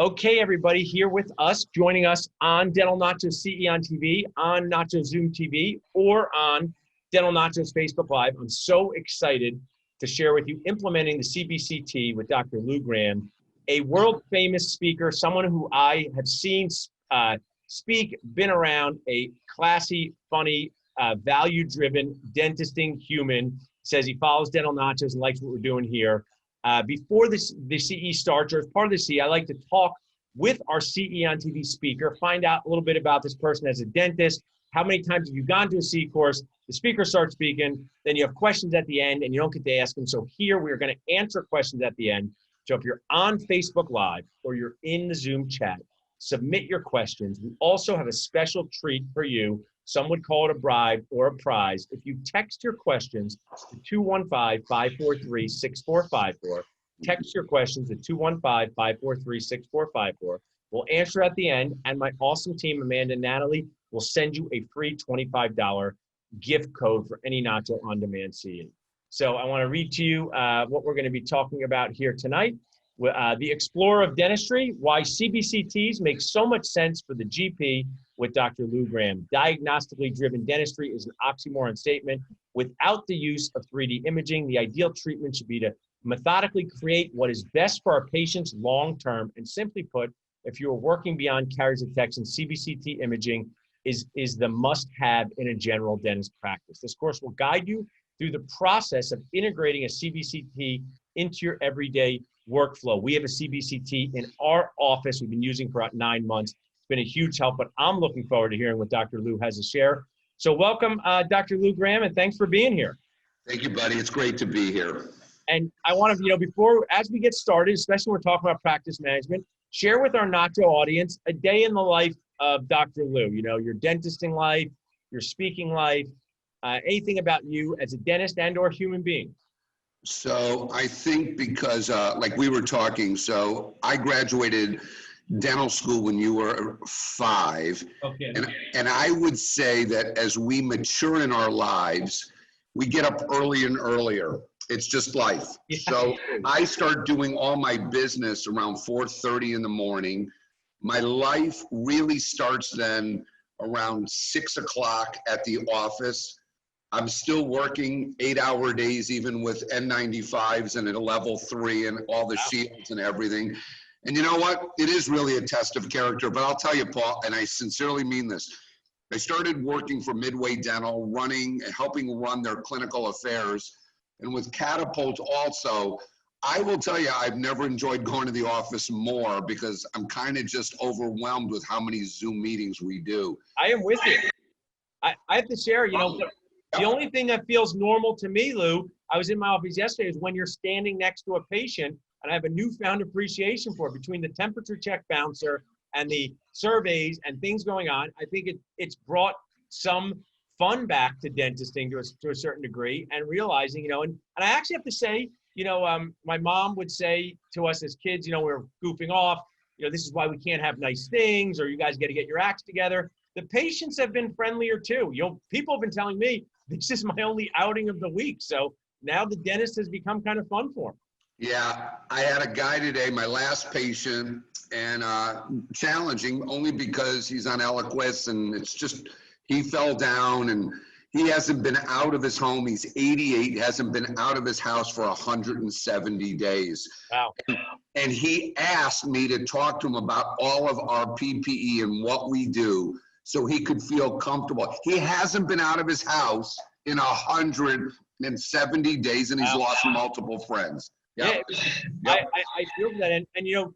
Okay, everybody, here with us, joining us on Dental Nachos CE on TV, on Nachos Zoom TV, or on Dental Nachos Facebook Live. I'm so excited to share with you implementing the CBCT with Dr. Lou Graham, a world-famous speaker, someone who I have seen speak, been around, a classy, funny, value-driven, dentisting human, says he follows Dental Nachos and likes what we're doing here. Before the CE starts, or as part of the CE, I like to talk with our CE on TV speaker, find out a little bit about this person as a dentist. How many times have you gone to a CE course? The speaker starts speaking, then you have questions at the end and you don't get to ask them. So here we're going to answer questions at the end. So if you're on Facebook Live or you're in the Zoom chat, submit your questions. We also have a special treat for you. Some would call it a bribe or a prize. If you text your questions to 215-543-6454, text your questions to 215-543-6454. We'll answer at the end, and my awesome team, Amanda and Natalie, will send you a free $25 gift code for any Nacho On Demand CE. So I want to read to you what we're going to be talking about here tonight. The Explorer of Dentistry, why CBCTs make so much sense for the GP with Dr. Lou Graham. Diagnostically driven dentistry is an oxymoron statement. Without the use of 3D imaging, the ideal treatment should be to methodically create what is best for our patients long-term. And simply put, if you're working beyond carrier detection, CBCT imaging is the must-have in a general dentist practice. This course will guide you through the process of integrating a CBCT into your everyday workflow. We have a CBCT in our office we've been using for about 9 months. It's been a huge help, but I'm looking forward to hearing what Dr. Lou has to share. So welcome, Dr. Lou Graham, and thanks for being here. Thank you, buddy. It's great to be here. And I want to, before, as we get started, especially when we're talking about practice management, share with our Nacho audience a day in the life of Dr. Lou. Your dentisting life, your speaking life, anything about you as a dentist and or human being. So I think because like we were talking, so I graduated dental school when you were 5. Okay. And I would say that as we mature in our lives, we get up early and earlier. It's just life. Yeah. So I start doing all my business around 4:30 in the morning. My life really starts then around 6 o'clock at the office. I'm still working 8-hour days, even with N95s and at a level 3 and all the shields and everything. And you know what? It is really a test of character, but I'll tell you, Paul, and I sincerely mean this. I started working for Midway Dental, helping run their clinical affairs. And with Catapult also, I will tell you, I've never enjoyed going to the office more because I'm kind of just overwhelmed with how many Zoom meetings we do. I am with you. I have to share, the only thing that feels normal to me, Lou, I was in my office yesterday, is when you're standing next to a patient, and I have a newfound appreciation for it, between the temperature check bouncer and the surveys and things going on. I think it's brought some fun back to dentisting to a certain degree, and realizing, and I actually have to say, my mom would say to us as kids, we're goofing off, this is why we can't have nice things, or you guys got to get your acts together. The patients have been friendlier too. People have been telling me, this is my only outing of the week. So now the dentist has become kind of fun for him. Yeah, I had a guy today, my last patient, and challenging only because he's on Eliquis, and it's just, he fell down and he hasn't been out of his home. He's 88, hasn't been out of his house for 170 days. Wow. And he asked me to talk to him about all of our PPE and what we do so he could feel comfortable. He hasn't been out of his house in 170 days, and he's lost multiple friends. Yep. Yeah, I feel that. And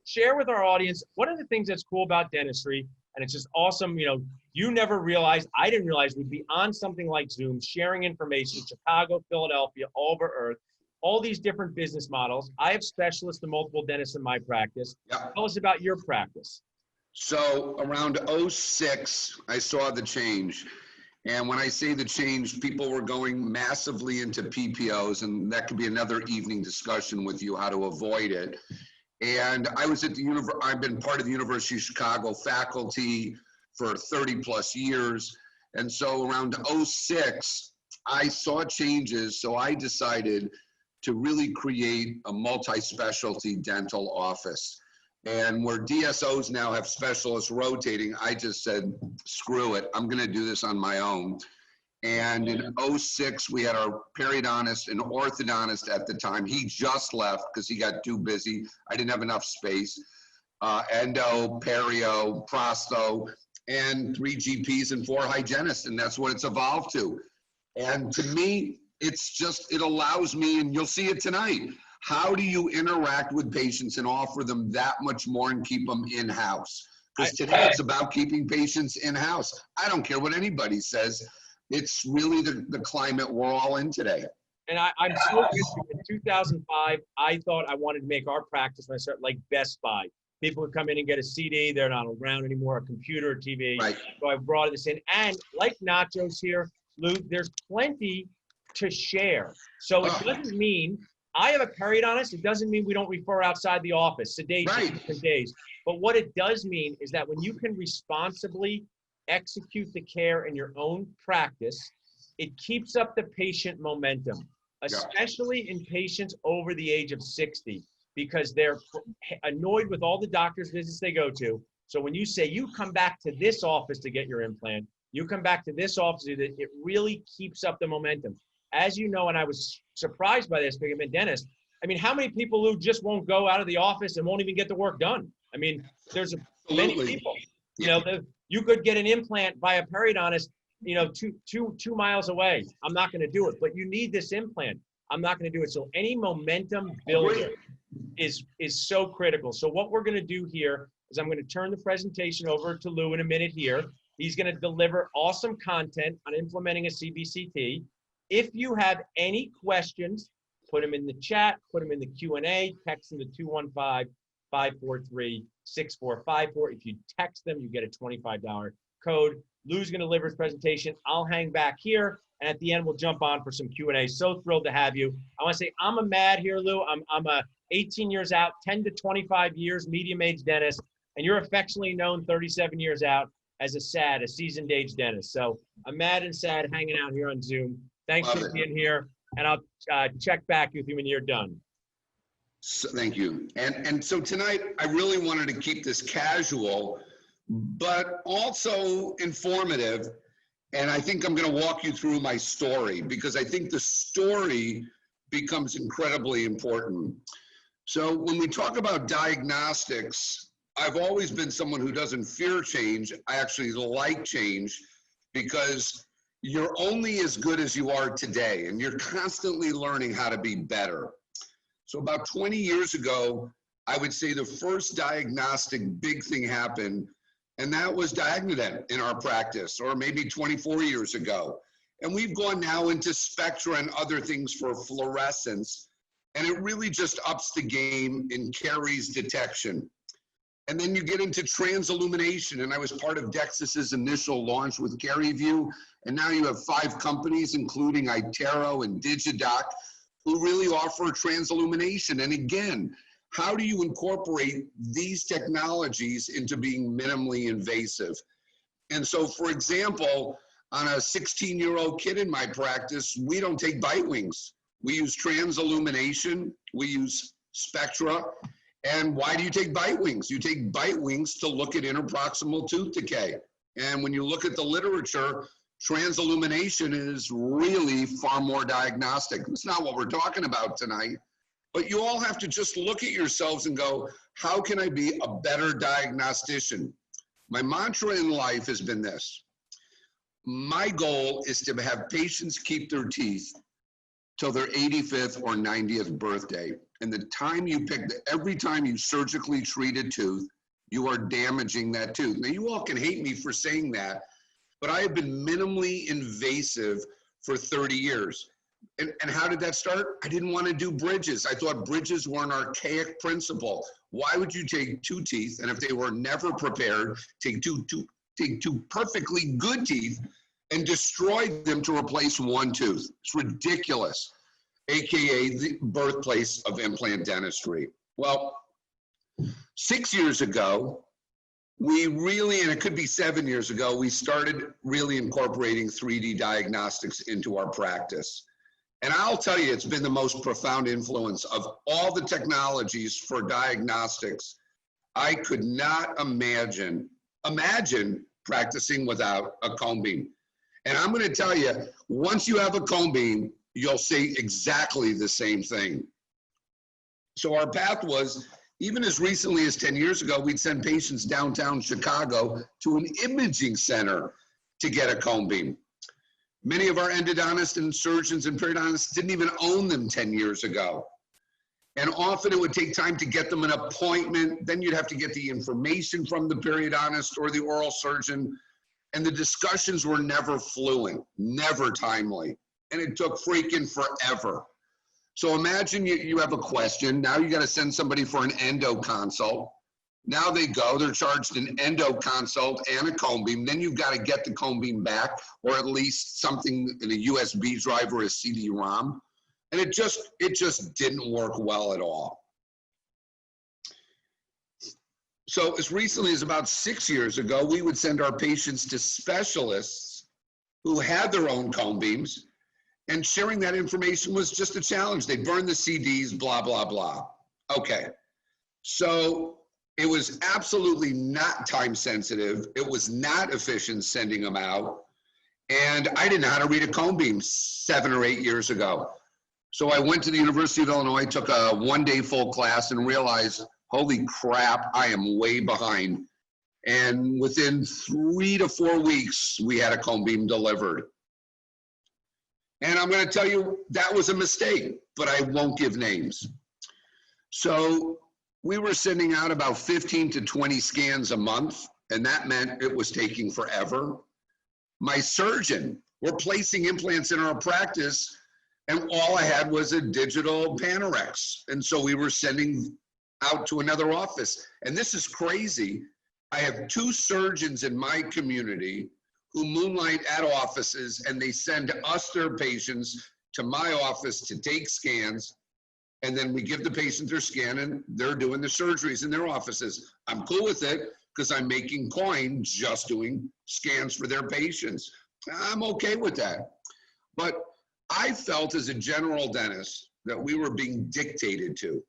share with our audience, one of the things that's cool about dentistry, and it's just awesome, you never realized, I didn't realize we'd be on something like Zoom, sharing information, Chicago, Philadelphia, all over Earth, all these different business models. I have specialists and multiple dentists in my practice. Yep. Tell us about your practice. So around 06, I saw the change. And when I say the change, people were going massively into PPOs, and that could be another evening discussion with you how to avoid it. And I was at I've been part of the University of Chicago faculty for 30 plus years. And so around 06, I saw changes. So I decided to really create a multi-specialty dental office. And where DSOs now have specialists rotating, I just said, screw it, I'm gonna do this on my own. And in '06, we had our periodontist and orthodontist at the time. He just left because he got too busy. I didn't have enough space. Endo, perio, prosto, and 3 GPs and 4 hygienists, and that's what it's evolved to. And to me, it's just, it allows me, and you'll see it tonight, how do you interact with patients and offer them that much more and keep them in-house? Because today it's about keeping patients in-house. I don't care what anybody says. It's really the climate we're all in today. And I'm so with you. In 2005, I thought I wanted to make our practice when I started like Best Buy. People would come in and get a CD. They're not around anymore, a computer, a TV. Right. So I brought this in. And like Nacho's here, Lou, there's plenty to share. So it doesn't mean I have a periodontist. It doesn't mean we don't refer outside the office, sedation, different days. But what it does mean is that when you can responsibly execute the care in your own practice, it keeps up the patient momentum, especially in patients over the age of 60, because they're annoyed with all the doctor's visits they go to. So when you say you come back to this office to get your implant, you come back to this office, it really keeps up the momentum. As you know, and I was surprised by this, being a dentist, I mean, how many people who just won't go out of the office and won't even get the work done? I mean, there's many people, you know, you could get an implant by a periodontist, you know, two miles away. I'm not going to do it, but you need this implant. I'm not going to do it. So any momentum builder is so critical. So what we're going to do here is I'm going to turn the presentation over to Lou in a minute here. He's going to deliver awesome content on implementing a CBCT. If you have any questions, put them in the chat, put them in the Q&A, text them to 215-543-6454. If you text them, you get a $25 code. Lou's going to deliver his presentation. I'll hang back here, and at the end, we'll jump on for some Q&A. So thrilled to have you. I want to say I'm a mad here, Lou. I'm a 18 years out, 10 to 25 years, medium-age dentist, and you're affectionately known 37 years out as a seasoned age dentist. So I'm mad and sad hanging out here on Zoom. Thanks for being here, and I'll check back with you when you're done. So, thank you. And so tonight, I really wanted to keep this casual, but also informative. And I think I'm going to walk you through my story, because I think the story becomes incredibly important. So when we talk about diagnostics, I've always been someone who doesn't fear change. I actually like change, because you're only as good as you are today, and you're constantly learning how to be better. So about 20 years ago, I would say the first diagnostic big thing happened, and that was Diagnodent in our practice, or maybe 24 years ago. And we've gone now into Spectra and other things for fluorescence, and it really just ups the game in caries detection. And then you get into transillumination, and I was part of Dexis's initial launch with CaryView, and now you have 5 companies, including Itero and Digidoc, who really offer transillumination. And again, how do you incorporate these technologies into being minimally invasive? And so, for example, on a 16-year-old kid in my practice, we don't take bite wings. We use transillumination, we use Spectra. And why do you take bite wings? You take bite wings to look at interproximal tooth decay. And when you look at the literature, transillumination is really far more diagnostic. It's not what we're talking about tonight, but you all have to just look at yourselves and go, how can I be a better diagnostician? My mantra in life has been this. My goal is to have patients keep their teeth till their 85th or 90th birthday. And the time you pick, every time you surgically treat a tooth, you are damaging that tooth. Now, you all can hate me for saying that, but I have been minimally invasive for 30 years. And how did that start? I didn't want to do bridges. I thought bridges were an archaic principle. Why would you take 2 teeth, and if they were never prepared, take two perfectly good teeth and destroy them to replace 1 tooth? It's ridiculous. AKA the birthplace of implant dentistry. Well, 6 years ago, we really, and it could be 7 years ago, we started really incorporating 3D diagnostics into our practice. And I'll tell you, it's been the most profound influence of all the technologies for diagnostics. I could not imagine practicing without a cone beam. And I'm going to tell you, once you have a cone beam, you'll see exactly the same thing. So our path was, even as recently as 10 years ago, we'd send patients downtown Chicago to an imaging center to get a cone beam. Many of our endodontists and surgeons and periodontists didn't even own them 10 years ago. And often it would take time to get them an appointment. Then you'd have to get the information from the periodontist or the oral surgeon. And the discussions were never fluent, never timely. And it took freaking forever. So imagine you have a question. Now you got to send somebody for an endo consult. Now they go, they're charged an endo consult and a cone beam. Then you've got to get the cone beam back, or at least something in a USB drive or a CD-ROM. And it just didn't work well at all. So as recently as about 6 years ago, we would send our patients to specialists who had their own cone beams, and sharing that information was just a challenge. They burned the CDs, blah, blah, blah. Okay, so it was absolutely not time sensitive. It was not efficient sending them out. And I didn't know how to read a cone beam 7 or 8 years ago. So I went to the University of Illinois, took a one-day full class, and realized, holy crap, I am way behind. And within 3 to 4 weeks, we had a cone beam delivered. And I'm going to tell you, that was a mistake, but I won't give names. So we were sending out about 15 to 20 scans a month, and that meant it was taking forever. My surgeon, we're placing implants in our practice, and all I had was a digital Panorex. And so we were sending out to another office. And this is crazy. I have 2 surgeons in my community who moonlight at offices, and they send us their patients to my office to take scans. And then we give the patient their scan, and they're doing the surgeries in their offices. I'm cool with it because I'm making coin just doing scans for their patients. I'm okay with that. But I felt as a general dentist that we were being dictated to.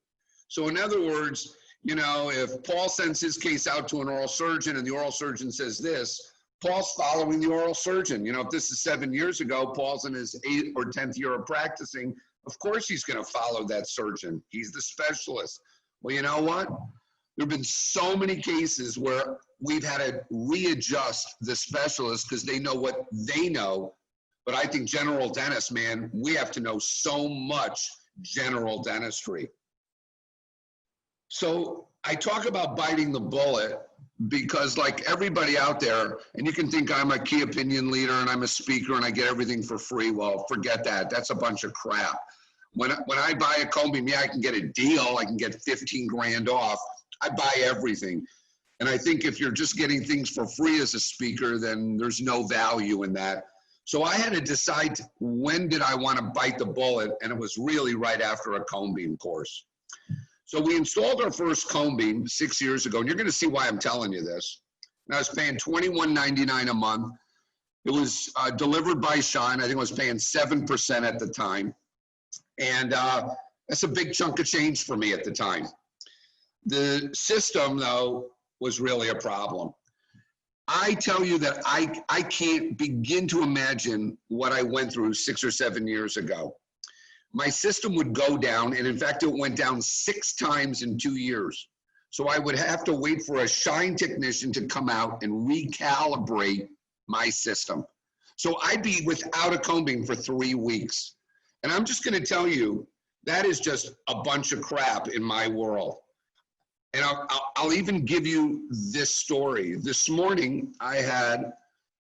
So in other words, you know, if Paul sends his case out to an oral surgeon and the oral surgeon says this, Paul's following the oral surgeon. You know, if this is 7 years ago, Paul's in his 8th or 10th year of practicing, of course he's going to follow that surgeon. He's the specialist. Well, you know what? There have been so many cases where we've had to readjust the specialist because they know what they know. But I think general dentists, man, we have to know so much general dentistry. So I talk about biting the bullet because, like everybody out there, and you can think I'm a key opinion leader and I'm a speaker and I get everything for free. Well, forget that. That's a bunch of crap. When I buy a cone beam, yeah, I can get a deal. I can get 15 grand off. I buy everything. And I think if you're just getting things for free as a speaker, then there's no value in that. So I had to decide when did I want to bite the bullet, and it was really right after a cone beam course. So we installed our first cone beam 6 years ago, and you're going to see why I'm telling you this. And I was paying $21.99 a month. It was delivered by Sean. I think I was paying 7% at the time. And that's a big chunk of change for me at the time. The system, though, was really a problem. I tell you that I can't begin to imagine what I went through 6 or 7 years ago. My system would go down, and in fact, it went down 6 times in 2 years. So I would have to wait for a Shine technician to come out and recalibrate my system. So I'd be without a cone beam for 3 weeks. And I'm just gonna tell you, that is just a bunch of crap in my world. And I'll even give you this story. This morning, I had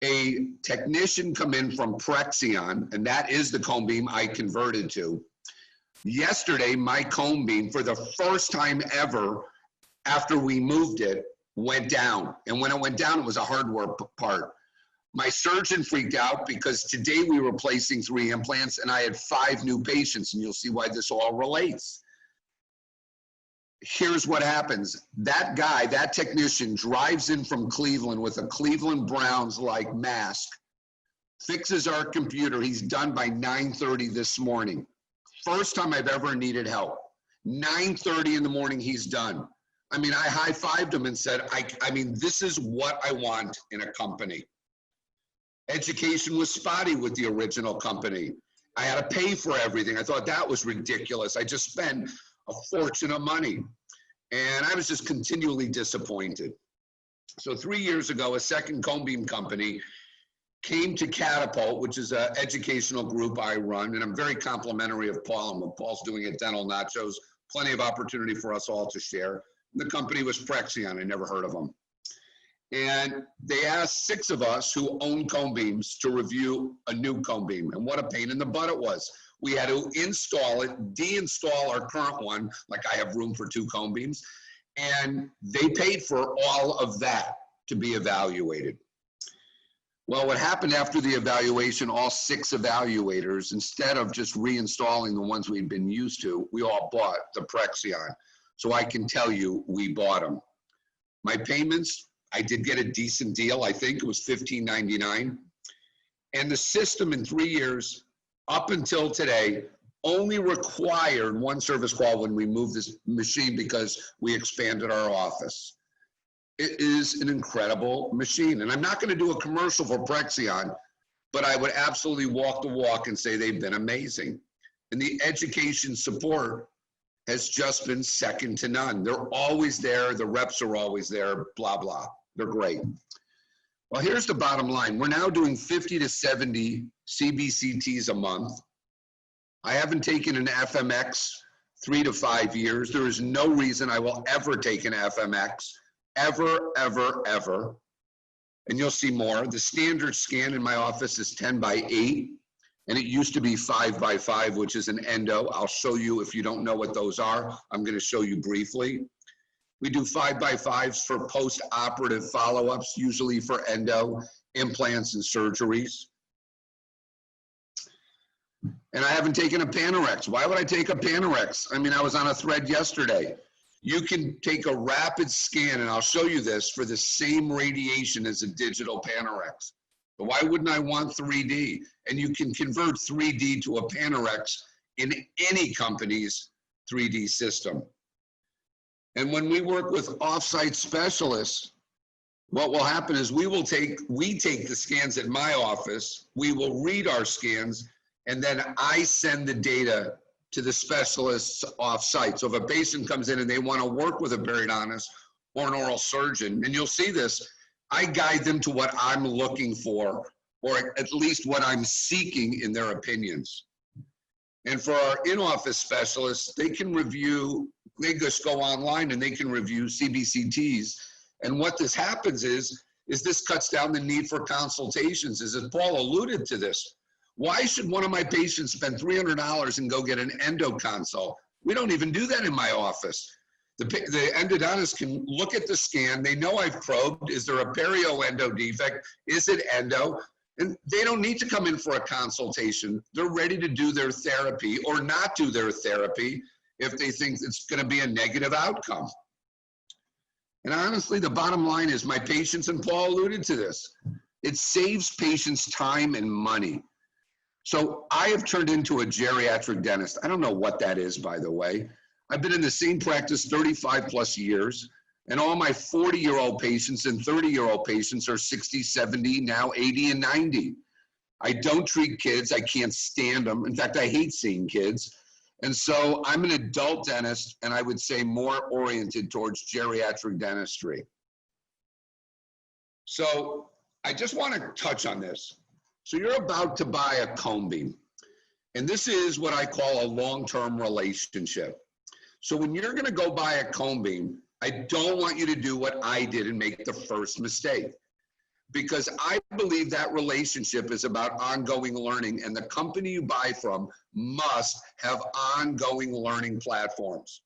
a technician come in from Prexion, and that is the cone beam I converted to. Yesterday, my cone beam, for the first time ever, after we moved it, went down. And when it went down, it was a hardware part. My surgeon freaked out because today we were placing 3 implants, and I had 5 new patients, and you'll see why this all relates. Here's what happens. That guy, that technician, drives in from Cleveland with a Cleveland Browns-like mask, fixes our computer. He's done by 9:30 this morning. First time I've ever needed help. 9:30 in the morning, he's done. I mean, I high-fived them and said, I mean, this is what I want in a company. Education was spotty with the original company. I had to pay for everything. I thought that was ridiculous. I just spent a fortune of money. And I was just continually disappointed. So 3 years ago, a second cone beam company came to Catapult, which is an educational group I run, and I'm very complimentary of Paul and what Paul's doing at Dental Nachos. Plenty of opportunity for us all to share. The company was Prexion. I never heard of them. And they asked 6 of us who own cone beams to review a new cone beam, and what a pain in the butt it was. We had to install it, deinstall our current one, like I have room for 2 cone beams, and they paid for all of that to be evaluated. Well, what happened after the evaluation, all 6 evaluators, instead of just reinstalling the ones we'd been used to, we all bought the Prexion. So I can tell you, we bought them. My payments, I did get a decent deal. I think it was $15.99. And the system in 3 years, up until today, only required 1 service call when we moved this machine because we expanded our office. It is an incredible machine. And I'm not going to do a commercial for Prexion, but I would absolutely walk the walk and say they've been amazing. And the education support has just been second to none. They're always there. The reps are always there, blah, blah. They're great. Well, here's the bottom line. We're now doing 50 to 70 CBCTs a month. I haven't taken an FMX 3 to 5 years. There is no reason I will ever take an FMX. Ever, ever, ever. And you'll see more. The standard scan in my office is 10x8, and it used to be 5x5, which is an endo. I'll show you if you don't know what those are. I'm going to show you briefly. We do 5x5s for post-operative follow-ups, usually for endo, implants, and surgeries. And I haven't taken a Panorex. Why would I take a Panorex? I mean, I was on a thread yesterday. You can take a rapid scan, and I'll show you this, for the same radiation as a digital Panorex. But why wouldn't I want 3D? And you can convert 3D to a Panorex in any company's 3D system. And when we work with offsite specialists, what will happen is we take the scans at my office, we will read our scans, and then I send the data to the specialists off-site. So if a patient comes in and they want to work with a periodontist or an oral surgeon, and you'll see this, I guide them to what I'm looking for, or at least what I'm seeking in their opinions. And for our in-office specialists, they can review, they just go online and they can review CBCTs. And what this happens is this cuts down the need for consultations. As Paul alluded to this, why should one of my patients spend $300 and go get an endo consult? We don't even do that in my office. The endodontist can look at the scan. They know I've probed. Is there a perio-endo defect? Is it endo? And they don't need to come in for a consultation. They're ready to do their therapy or not do their therapy if they think it's going to be a negative outcome. And honestly, the bottom line is my patients, and Paul alluded to this, it saves patients time and money. So I have turned into a geriatric dentist. I don't know what that is, by the way. I've been in the same practice 35 plus years, and all my 40-year-old patients and 30-year-old patients are 60, 70, now 80 and 90. I don't treat kids. I can't stand them. In fact, I hate seeing kids. And so I'm an adult dentist, and I would say more oriented towards geriatric dentistry. So I just want to touch on this. So you're about to buy a cone beam, and this is what I call a long-term relationship. So when you're going to go buy a cone beam, I don't want you to do what I did and make the first mistake, because I believe that relationship is about ongoing learning, and the company you buy from must have ongoing learning platforms.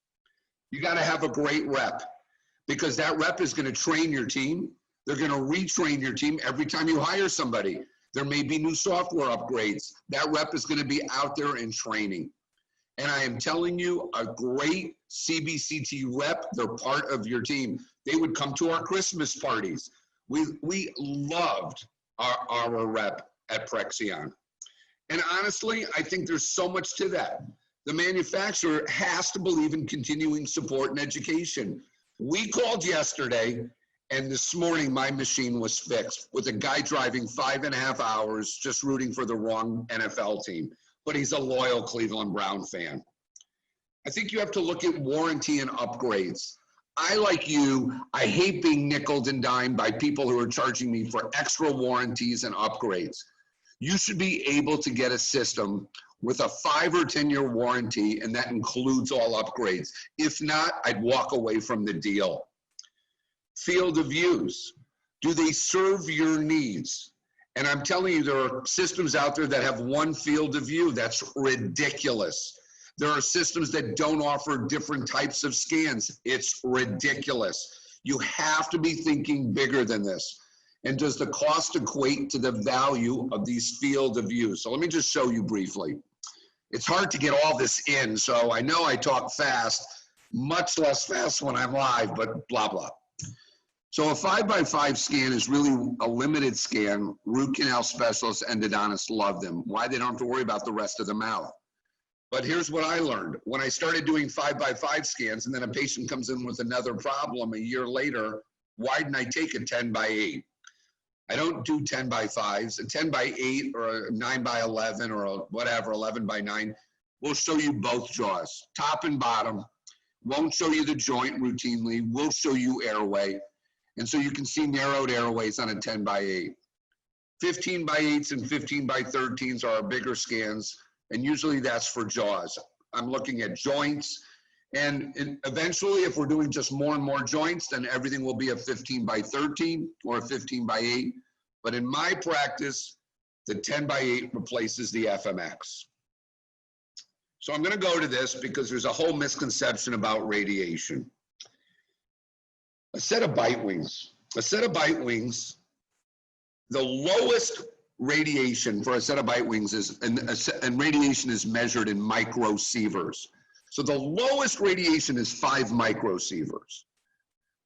You got to have a great rep, because that rep is going to train your team. They're going to retrain your team every time you hire somebody. There may be new software upgrades. That rep is going to be out there in training. And I am telling you, a great CBCT rep, they're part of your team. They would come to our Christmas parties. We loved our rep at Prexion. And honestly, I think there's so much to that. The manufacturer has to believe in continuing support and education. We called yesterday, and this morning my machine was fixed with a guy driving 5.5 hours just rooting for the wrong NFL team, but he's a loyal Cleveland Brown fan. I think you have to look at warranty and upgrades. I, like you, I hate being nickeled and dimed by people who are charging me for extra warranties and upgrades. You should be able to get a system with a 5 or 10-year warranty, and that includes all upgrades. If not, I'd walk away from the deal. Field of use. Do they serve your needs? And I'm telling you, there are systems out there that have one field of view. That's ridiculous. There are systems that don't offer different types of scans. It's ridiculous. You have to be thinking bigger than this. And does the cost equate to the value of these field of view? So let me just show you briefly. It's hard to get all this in, so I know I talk fast, much less fast when I'm live, but blah, blah. So a 5x5 scan is really a limited scan. Root canal specialists, endodontists love them. Why? They don't have to worry about the rest of the mouth. But here's what I learned. When I started doing 5x5 scans and then a patient comes in with another problem a year later, why didn't I take a 10x8? I don't do 10x5s. A 10x8 or a 9x11 or a whatever, 11x9, will show you both jaws, top and bottom. Won't show you the joint routinely, will show you airway. And so you can see narrowed airways on a 10x8. 15x8s and 15x13s are our bigger scans, and usually that's for jaws. I'm looking at joints, and eventually if we're doing just more and more joints, then everything will be a 15x13 or a 15x8. But in my practice, the 10x8 replaces the FMX. So I'm gonna go to this because there's a whole misconception about radiation. A set of bite wings. A set of bite wings, the lowest radiation for a set of bite wings is, and radiation is measured in microsieverts. So the lowest radiation is 5 microsieverts,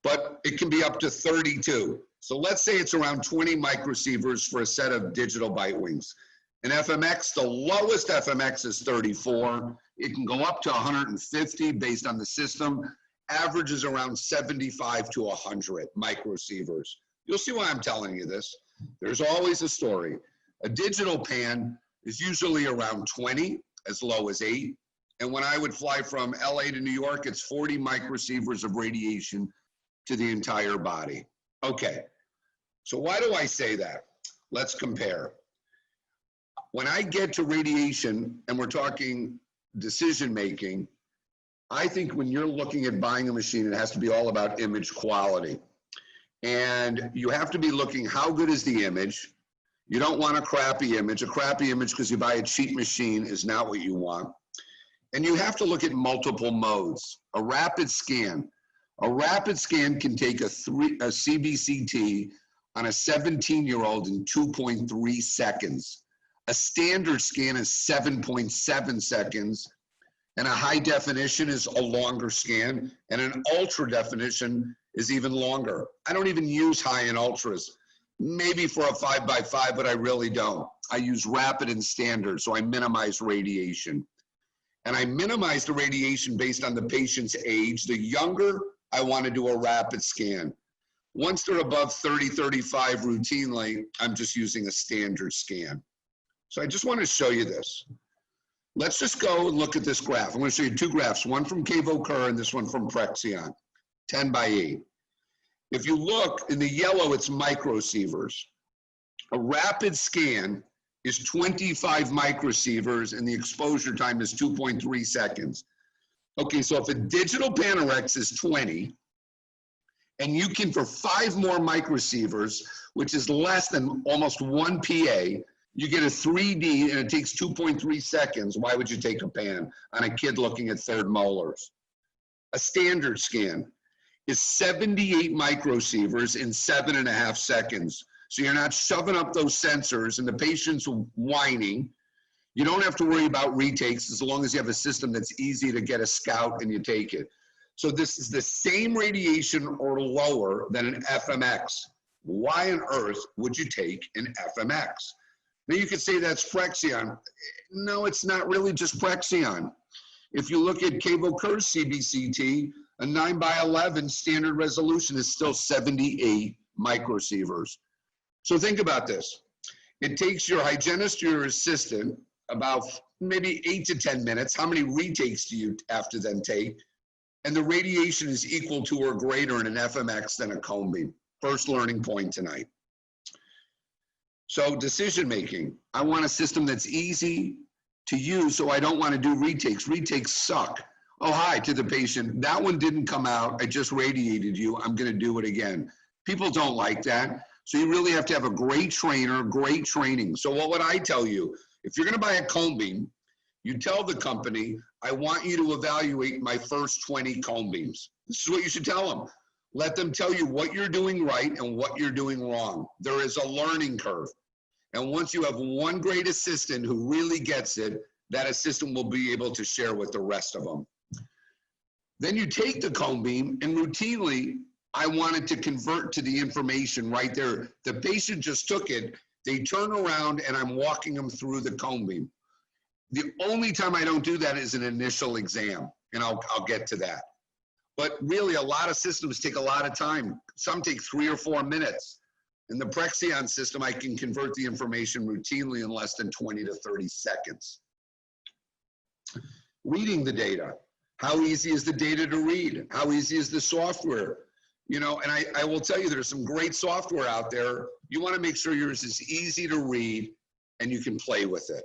but it can be up to 32. So let's say it's around 20 microsieverts for a set of digital bite wings. In FMX, the lowest FMX is 34. It can go up to 150 based on the system. Average is around 75 to 100 microsieverts. You'll see why I'm telling you this. There's always a story. A digital pan is usually around 20, as low as 8. And when I would fly from LA to New York, it's 40 microsieverts of radiation to the entire body. Okay, so why do I say that? Let's compare. When I get to radiation, and we're talking decision-making, I think when you're looking at buying a machine, it has to be all about image quality. And you have to be looking, how good is the image? You don't want a crappy image. A crappy image because you buy a cheap machine is not what you want. And you have to look at multiple modes. A rapid scan. A rapid scan can take a CBCT on a 17-year-old in 2.3 seconds. A standard scan is 7.7 seconds. And a high definition is a longer scan, and an ultra definition is even longer. I don't even use high and ultras, maybe for a 5x5, but I really don't. I use rapid and standard, so I minimize radiation. And I minimize the radiation based on the patient's age. The younger, I want to do a rapid scan. Once they're above 30, 35 routinely, I'm just using a standard scan. So I just want to show you this. Let's just go and look at this graph. I'm going to show you 2 graphs, one from Cavo Kerr and this one from Prexion, 10x8. If you look in the yellow, it's microsieverts. A rapid scan is 25 microsieverts and the exposure time is 2.3 seconds. Okay, so if a digital Panorex is 20, and you can, for 5 more microsieverts, which is less than almost 1 PA, you get a 3D and it takes 2.3 seconds. Why would you take a pan on a kid looking at third molars? A standard scan is 78 microsieverts in 7.5 seconds. So you're not shoving up those sensors and the patient's whining. You don't have to worry about retakes as long as you have a system that's easy to get a scout and you take it. So this is the same radiation or lower than an FMX. Why on earth would you take an FMX? Now you could say that's Prexion. No, it's not really just Prexion. If you look at Cavo Kerr's CBCT, A 9:11 standard resolution is still 78 microsieverts. So think about this. It takes your hygienist or your assistant about maybe 8 to 10 minutes. How many retakes do you have to then take? And the radiation is equal to or greater in an FMX than a cone beam. First learning point tonight. So decision making. I want a system that's easy to use, so I don't want to do retakes. Retakes suck. Oh, hi to the patient. That one didn't come out. I just radiated you. I'm going to do it again. People don't like that. So you really have to have a great trainer, great training. So what would I tell you? If you're going to buy a cone beam, you tell the company, I want you to evaluate my first 20 cone beams. This is what you should tell them. Let them tell you what you're doing right and what you're doing wrong. There is a learning curve. And once you have one great assistant who really gets it, that assistant will be able to share with the rest of them. Then you take the cone beam, and routinely, I wanted to convert to the information right there. The patient just took it, they turn around, and I'm walking them through the cone beam. The only time I don't do that is an initial exam, and I'll get to that. But really, a lot of systems take a lot of time. Some take 3 or 4 minutes. In the Prexion system, I can convert the information routinely in less than 20 to 30 seconds. Reading the data. How easy is the data to read? How easy is the software? You know, and I will tell you, there's some great software out there. You want to make sure yours is easy to read and you can play with it.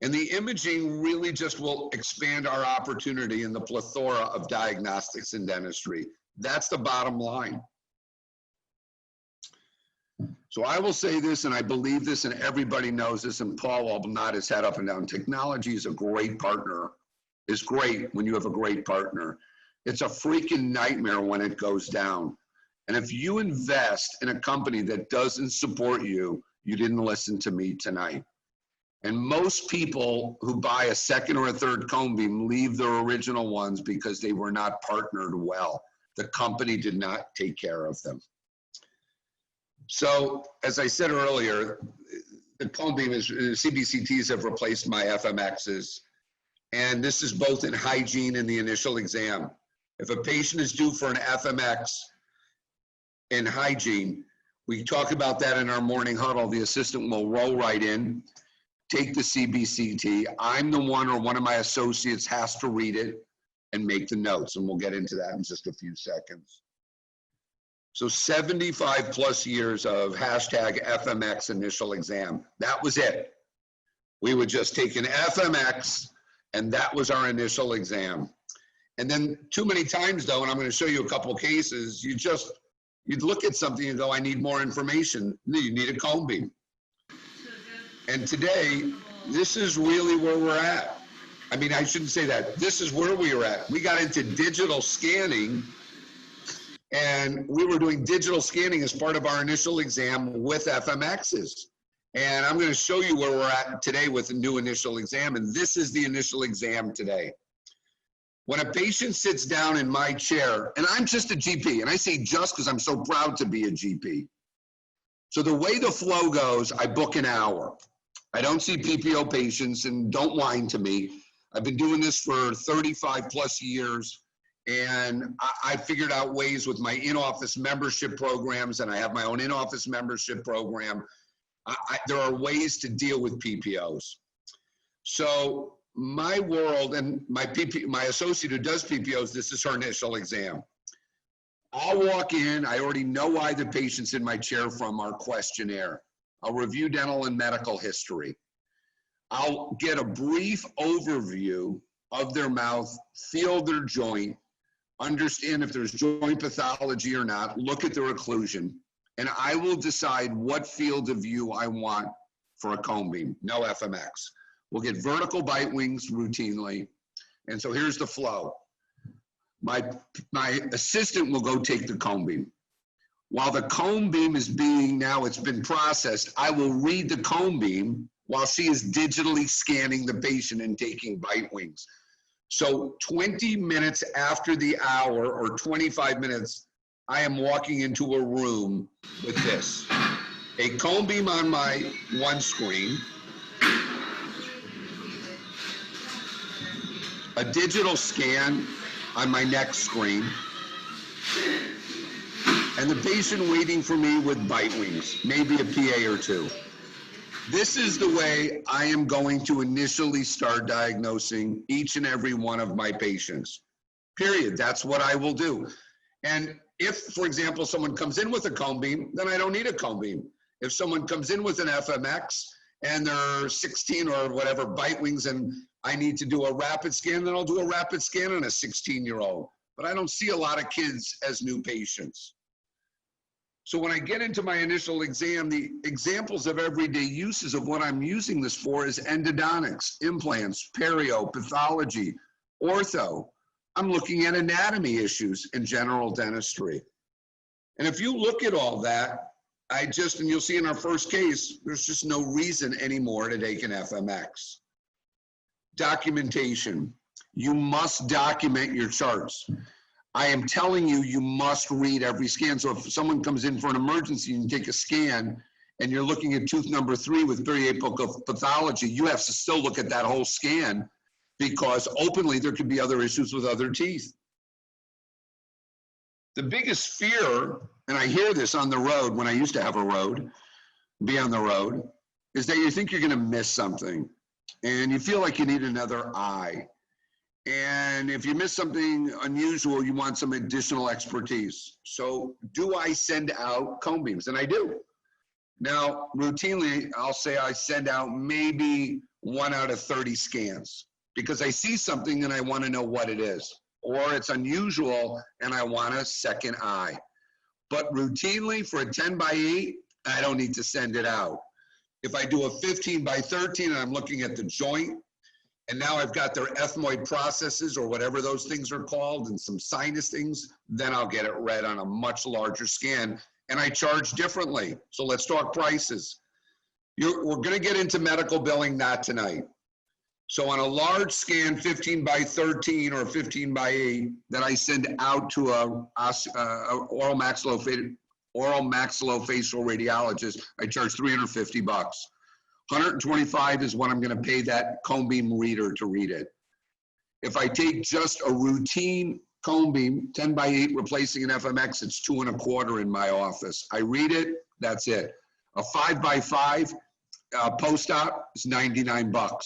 And the imaging really just will expand our opportunity in the plethora of diagnostics in dentistry. That's the bottom line. So I will say this, and I believe this, and everybody knows this, and Paul will nod his head up and down. Technology is a great partner. It's great when you have a great partner. It's a freaking nightmare when it goes down. And if you invest in a company that doesn't support you, you didn't listen to me tonight. And most people who buy a second or a third cone beam leave their original ones because they were not partnered well. The company did not take care of them. So, as I said earlier, the cone beam is, CBCTs have replaced my FMXs. And this is both in hygiene and the initial exam. If a patient is due for an FMX in hygiene, we talk about that in our morning huddle. The assistant will roll right in, take the CBCT. I'm the one, or one of my associates has to read it and make the notes. And we'll get into that in just a few seconds. So 75 plus years of hashtag FMX initial exam. That was it. We would just take an FMX, and that was our initial exam. And then too many times though, and I'm going to show you a couple of cases, you'd look at something and go, I need more information. You need a cone beam. And today, this is really where we're at. I mean, I shouldn't say that. This is where we were at. We got into digital scanning, and we were doing digital scanning as part of our initial exam with FMXs. And I'm going to show you where we're at today with the new initial exam. And this is the initial exam today. When a patient sits down in my chair, and I'm just a GP, and I say just because I'm so proud to be a GP. So the way the flow goes, I book an hour. I don't see PPO patients, and don't whine to me. I've been doing this for 35 plus years, and I figured out ways with my in-office membership programs, and I have my own in-office membership program. There are ways to deal with PPOs. So my world, and my associate who does PPOs, this is her initial exam. I'll walk in, I already know why the patient's in my chair from our questionnaire. I'll review dental and medical history. I'll get a brief overview of their mouth, feel their joint, understand if there's joint pathology or not, look at their occlusion, and I will decide what field of view I want for a cone beam, no FMX. We'll get vertical bite wings routinely. And so here's the flow. My assistant will go take the cone beam. While the cone beam is it's been processed, I will read the cone beam while she is digitally scanning the patient and taking bite wings. So 20 minutes after the hour, or 25 minutes, I am walking into a room with this. A cone beam on my one screen, a digital scan, on my next screen. And the patient waiting for me with bite wings, maybe a PA or two. This is the way I am going to initially start diagnosing each and every one of my patients. Period. That's what I will do. And if, for example, someone comes in with a cone beam, then I don't need a cone beam. If someone comes in with an FMX and they're 16 or whatever bite wings and I need to do a rapid scan, then I'll do a rapid scan on a 16-year-old. But I don't see a lot of kids as new patients. So when I get into my initial exam, the examples of everyday uses of what I'm using this for is endodontics, implants, perio, pathology, ortho. I'm looking at anatomy issues in general dentistry. And if you look at all that, and you'll see in our first case, there's just no reason anymore to take an FMX. Documentation. You must document your charts. I am telling you, you must read every scan. So if someone comes in for an emergency and you take a scan and you're looking at tooth number 3 with 38 book of pathology, you have to still look at that whole scan because openly there could be other issues with other teeth. The biggest fear, and I hear this on the road when I used to have a road, be on the road, is that you think you're gonna miss something and you feel like you need another eye. And if you miss something unusual, you want some additional expertise. So do I send out cone beams? And I do. Now, routinely, I'll say I send out maybe 1 out of 30 scans because I see something and I want to know what it is. Or it's unusual and I want a second eye. But routinely for a 10x8, I don't need to send it out. If I do a 15x13 and I'm looking at the joint, and now I've got their ethmoid processes or whatever those things are called and some sinus things, then I'll get it read on a much larger scan and I charge differently. So let's talk prices. We're gonna get into medical billing, not tonight. So on a large scan, 15x13 or 15x8 that I send out to a oral maxillofacial radiologist, I charge $350. 125 is what I'm going to pay that cone beam reader to read it. If I take just a routine cone beam, 10x8 replacing an FMX, it's $225 in my office. I read it, that's it. A 5x5 post-op is $99.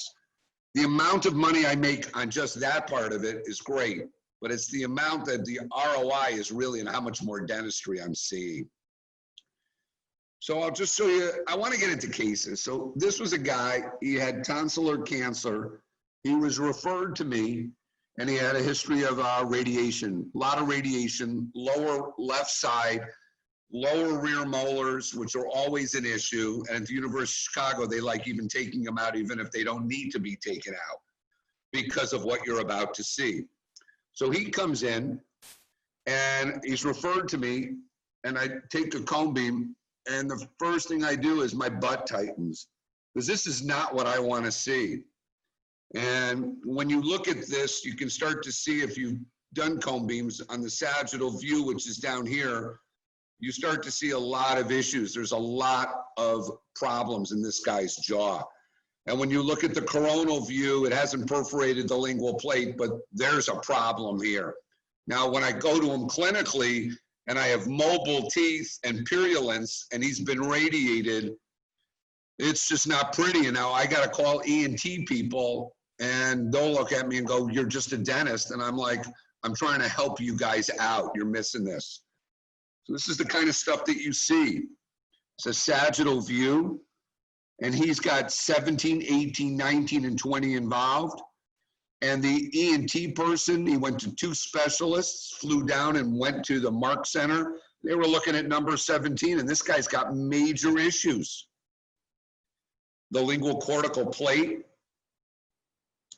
The amount of money I make on just that part of it is great, but it's the amount that the ROI is really in how much more dentistry I'm seeing. So I'll just show you, I want to get into cases. So this was a guy, he had tonsillar cancer. He was referred to me and he had a history of radiation, a lot of radiation, lower left side, lower rear molars, which are always an issue. And at the University of Chicago, they like even taking them out even if they don't need to be taken out because of what you're about to see. So he comes in and he's referred to me and I take a cone beam. And the first thing I do is my butt tightens because this is not what I want to see. And when you look at this, you can start to see if you've done cone beams on the sagittal view, which is down here, you start to see a lot of issues. There's a lot of problems in this guy's jaw. And when you look at the coronal view, it hasn't perforated the lingual plate, but there's a problem here. Now, when I go to him clinically, and I have mobile teeth and purulence, and he's been radiated, it's just not pretty. And now I got to call ENT people, and they'll look at me and go, "You're just a dentist." And I'm like, "I'm trying to help you guys out. You're missing this." So this is the kind of stuff that you see. It's a sagittal view, and he's got 17, 18, 19, and 20 involved. And the ENT person, he went to 2 specialists, flew down and went to the Mark Center. They were looking at number 17, and this guy's got major issues. The lingual cortical plate.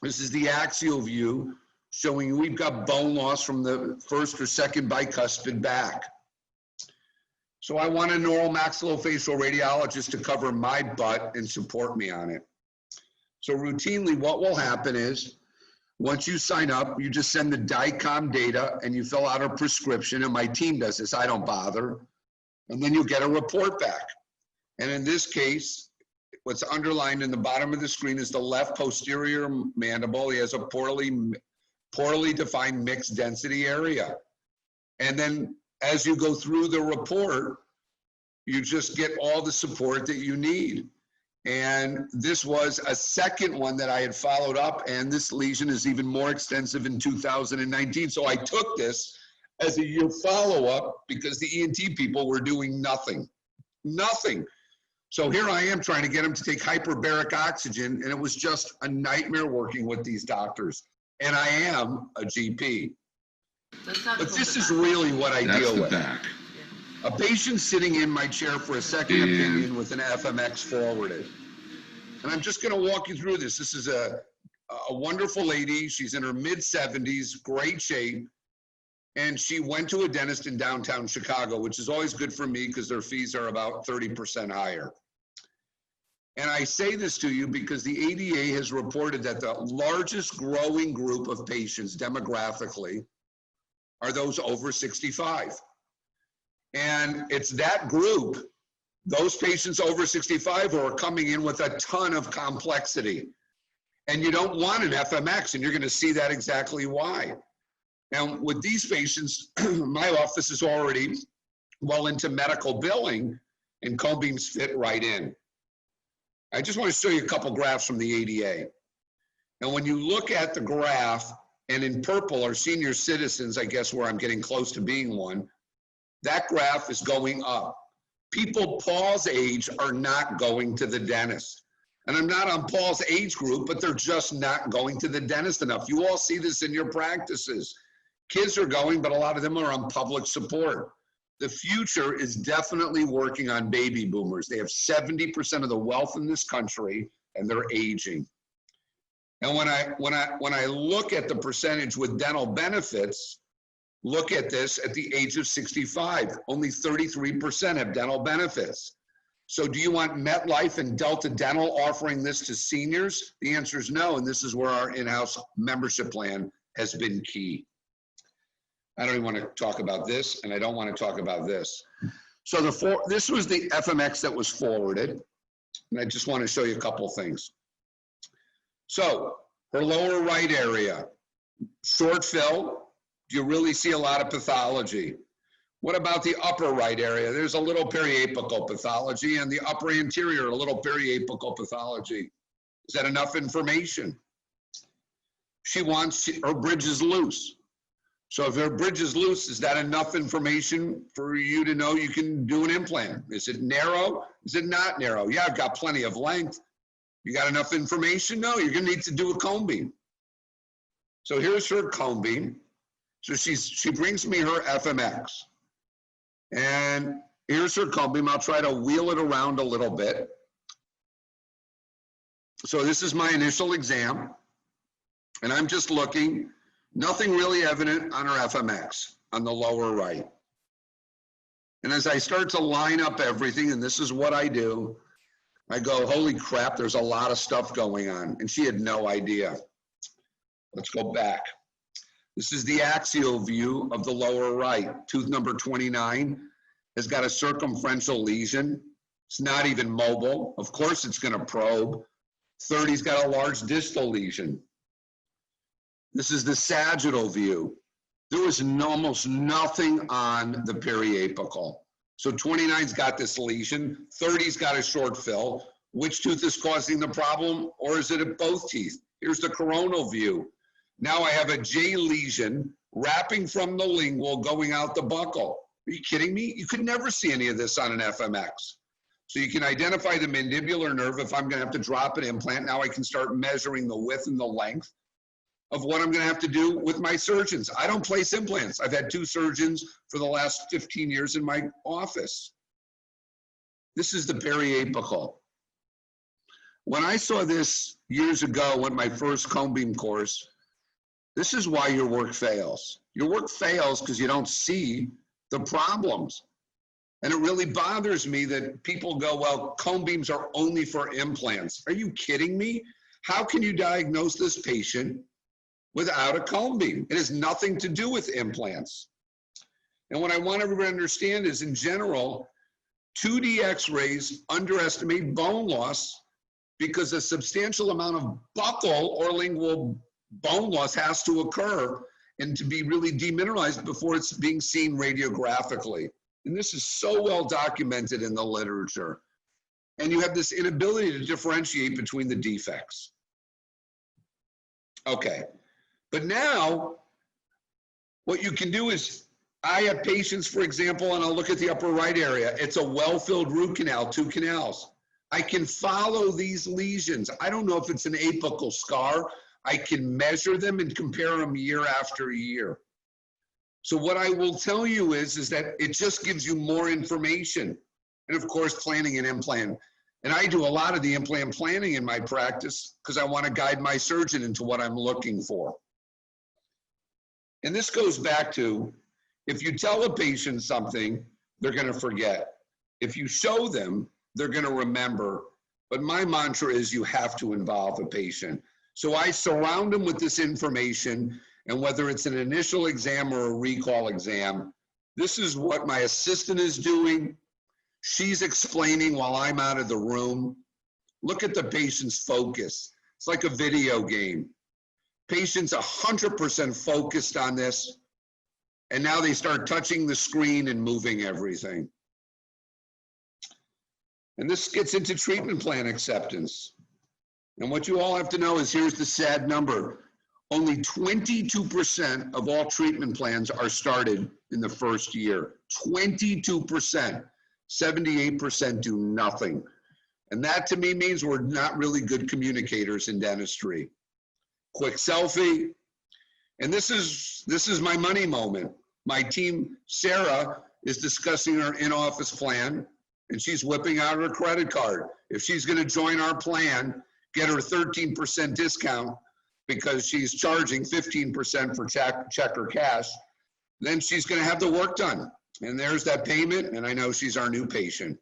This is the axial view, showing we've got bone loss from the first or second bicuspid back. So I want an oral maxillofacial radiologist to cover my butt and support me on it. So routinely what will happen is, once you sign up, you just send the DICOM data and you fill out a prescription, and my team does this, I don't bother. And then you get a report back. And in this case, what's underlined in the bottom of the screen is the left posterior mandible. He has a poorly poorly defined mixed density area. And then as you go through the report, you just get all the support that you need. And this was a second one that I had followed up, and this lesion is even more extensive in 2019. So I took this as a year follow-up because the ENT people were doing nothing. So here I am trying to get them to take hyperbaric oxygen, and it was just a nightmare working with these doctors. And I am a GP. But this is really what I deal with. Back. A patient sitting in my chair for a second opinion with an FMX forwarded. And I'm just gonna walk you through this. This is a wonderful lady. She's in her mid-70s, great shape. And she went to a dentist in downtown Chicago, which is always good for me because their fees are about 30% higher. And I say this to you because the ADA has reported that the largest growing group of patients demographically are those over 65. And it's that group, those patients over 65 who are coming in with a ton of complexity. And you don't want an FMX, and you're gonna see that exactly why. Now, with these patients, my office is already well into medical billing, and cone beams fit right in. I just want to show you a couple graphs from the ADA. And when you look at the graph, and in purple are senior citizens, I guess where I'm getting close to being one, that graph is going up. People Paul's age are not going to the dentist. And I'm not on Paul's age group, but they're just not going to the dentist enough. You all see this in your practices. Kids are going, but a lot of them are on public support. The future is definitely working on baby boomers. They have 70% of the wealth in this country, and they're aging. And when I look at the percentage with dental benefits, look at this at the age of 65. Only 33% have dental benefits. So do you want MetLife and Delta Dental offering this to seniors? The answer is no, and this is where our in-house membership plan has been key. I don't even want to talk about this, and I don't want to talk about this. So this was the FMX that was forwarded, and I just want to show you a couple things. So her lower right area, short fill, do you really see a lot of pathology? What about the upper right area? There's a little periapical pathology, and the upper anterior, a little periapical pathology. Is that enough information? She wants, her bridge is loose. So if her bridge is loose, is that enough information for you to know you can do an implant? Is it narrow? Is it not narrow? Yeah, I've got plenty of length. You got enough information? No, you're gonna need to do a cone beam. So here's her cone beam. So she brings me her FMX. And here's her cone beam. I'll try to wheel it around a little bit. So this is my initial exam. And I'm just looking. Nothing really evident on her FMX on the lower right. And as I start to line up everything, and this is what I do, I go, holy crap, there's a lot of stuff going on. And she had no idea. Let's go back. This is the axial view of the lower right. Tooth number 29 has got a circumferential lesion. It's not even mobile. Of course it's gonna probe. 30's got a large distal lesion. This is the sagittal view. There was almost nothing on the periapical. So 29's got this lesion, 30's got a short fill. Which tooth is causing the problem, or is it at both teeth? Here's the coronal view. Now I have a J lesion wrapping from the lingual going out the buccal. Are you kidding me? You could never see any of this on an FMX. So you can identify the mandibular nerve. If I'm gonna have to drop an implant, now I can start measuring the width and the length of what I'm gonna have to do with my surgeons. I don't place implants. I've had 2 surgeons for the last 15 years in my office. This is the periapical. When I saw this years ago in my first cone beam course, this is why your work fails. Your work fails because you don't see the problems. And it really bothers me that people go, well, cone beams are only for implants. Are you kidding me? How can you diagnose this patient without a cone beam? It has nothing to do with implants. And what I want everybody to understand is, in general, 2D x-rays underestimate bone loss because a substantial amount of buccal or lingual bone loss has to occur and to be really demineralized before it's being seen radiographically. And this is so well documented in the literature. And you have this inability to differentiate between the defects. Okay, but now what you can do is, I have patients, for example, and I'll look at the upper right area. It's a well-filled root canal, 2 canals. I can follow these lesions. I don't know if it's an apical scar. I can measure them and compare them year after year. So what I will tell you is that it just gives you more information. And of course, planning an implant. And I do a lot of the implant planning in my practice because I want to guide my surgeon into what I'm looking for. And this goes back to, if you tell a patient something, they're going to forget. If you show them, they're going to remember. But my mantra is you have to involve a patient. So I surround them with this information, and whether it's an initial exam or a recall exam, this is what my assistant is doing. She's explaining while I'm out of the room. Look at the patient's focus. It's like a video game. Patient's 100% focused on this, and now they start touching the screen and moving everything. And this gets into treatment plan acceptance. And what you all have to know is, here's the sad number. Only 22% of all treatment plans are started in the first year. 22%. 78% do nothing. And that to me means we're not really good communicators in dentistry. Quick selfie. And this is my money moment. My team, Sarah, is discussing her in-office plan, and she's whipping out her credit card. If she's going to join our plan, get her 13% discount because she's charging 15% for check or cash, then she's going to have the work done. And there's that payment, and I know she's our new patient.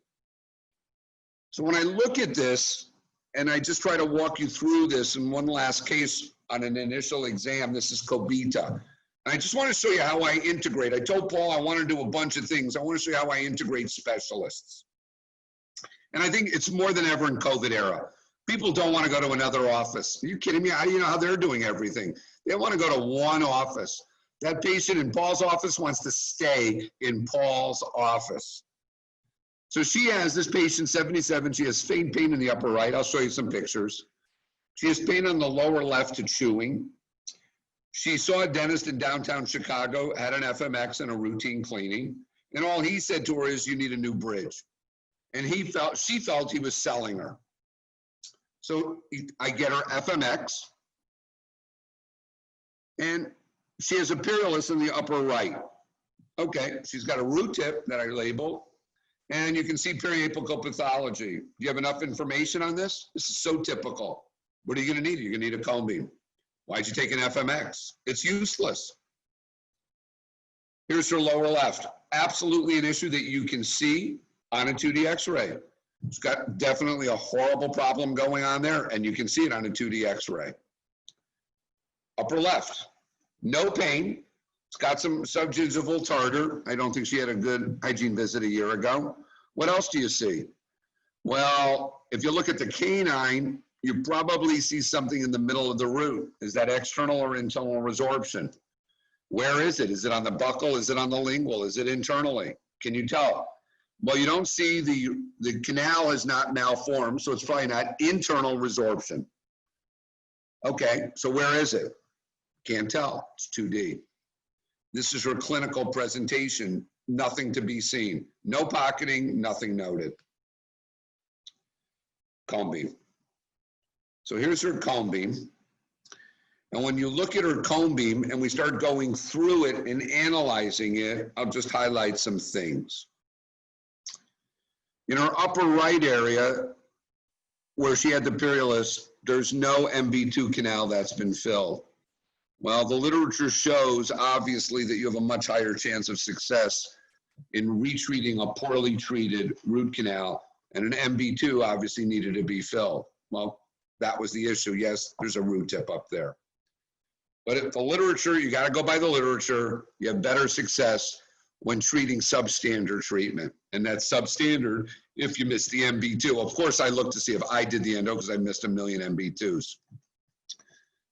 So when I look at this, and I just try to walk you through this in one last case on an initial exam, this is Kobita. And I just want to show you how I integrate. I told Paul I want to do a bunch of things. I want to show you how I integrate specialists. And I think it's more than ever in COVID era. People don't want to go to another office. Are you kidding me? How do you know how they're doing everything? They want to go to one office. That patient in Paul's office wants to stay in Paul's office. So she has this patient, 77. She has faint pain in the upper right. I'll show you some pictures. She has pain on the lower left to chewing. She saw a dentist in downtown Chicago, had an FMX and a routine cleaning. And all he said to her is, you need a new bridge. And she felt he was selling her. So I get her FMX. And she has a pirilis in the upper right. Okay, she's got a root tip that I labeled. And you can see periapical pathology. Do you have enough information on this? This is so typical. What are you going to need? You're going to need a cone beam. Why'd you take an FMX? It's useless. Here's her lower left. Absolutely an issue that you can see on a 2D x-ray. It's got definitely a horrible problem going on there, and you can see it on a 2D x-ray. Upper left, no pain. It's got some subgingival tartar. I don't think she had a good hygiene visit a year ago. What else do you see? Well, if you look at the canine, you probably see something in the middle of the root. Is that external or internal resorption? Where is it? Is it on the buccal? Is it on the lingual? Is it internally? Can you tell? Well, you don't see the canal is not malformed, so it's probably not internal resorption. Okay, so where is it? Can't tell. It's 2D. This is her clinical presentation. Nothing to be seen. No pocketing, nothing noted. Cone beam. So here's her cone beam. And when you look at her cone beam and we start going through it and analyzing it, I'll just highlight some things. In her upper right area, where she had the pirilis, there's no MB2 canal that's been filled. Well, the literature shows, obviously, that you have a much higher chance of success in retreating a poorly treated root canal, and an MB2 obviously needed to be filled. Well, that was the issue. Yes, there's a root tip up there. But if the literature, you got to go by the literature, you have better success when treating substandard treatment. And that's substandard if you miss the MB2. Of course, I look to see if I did the endo because I missed a million MB2s.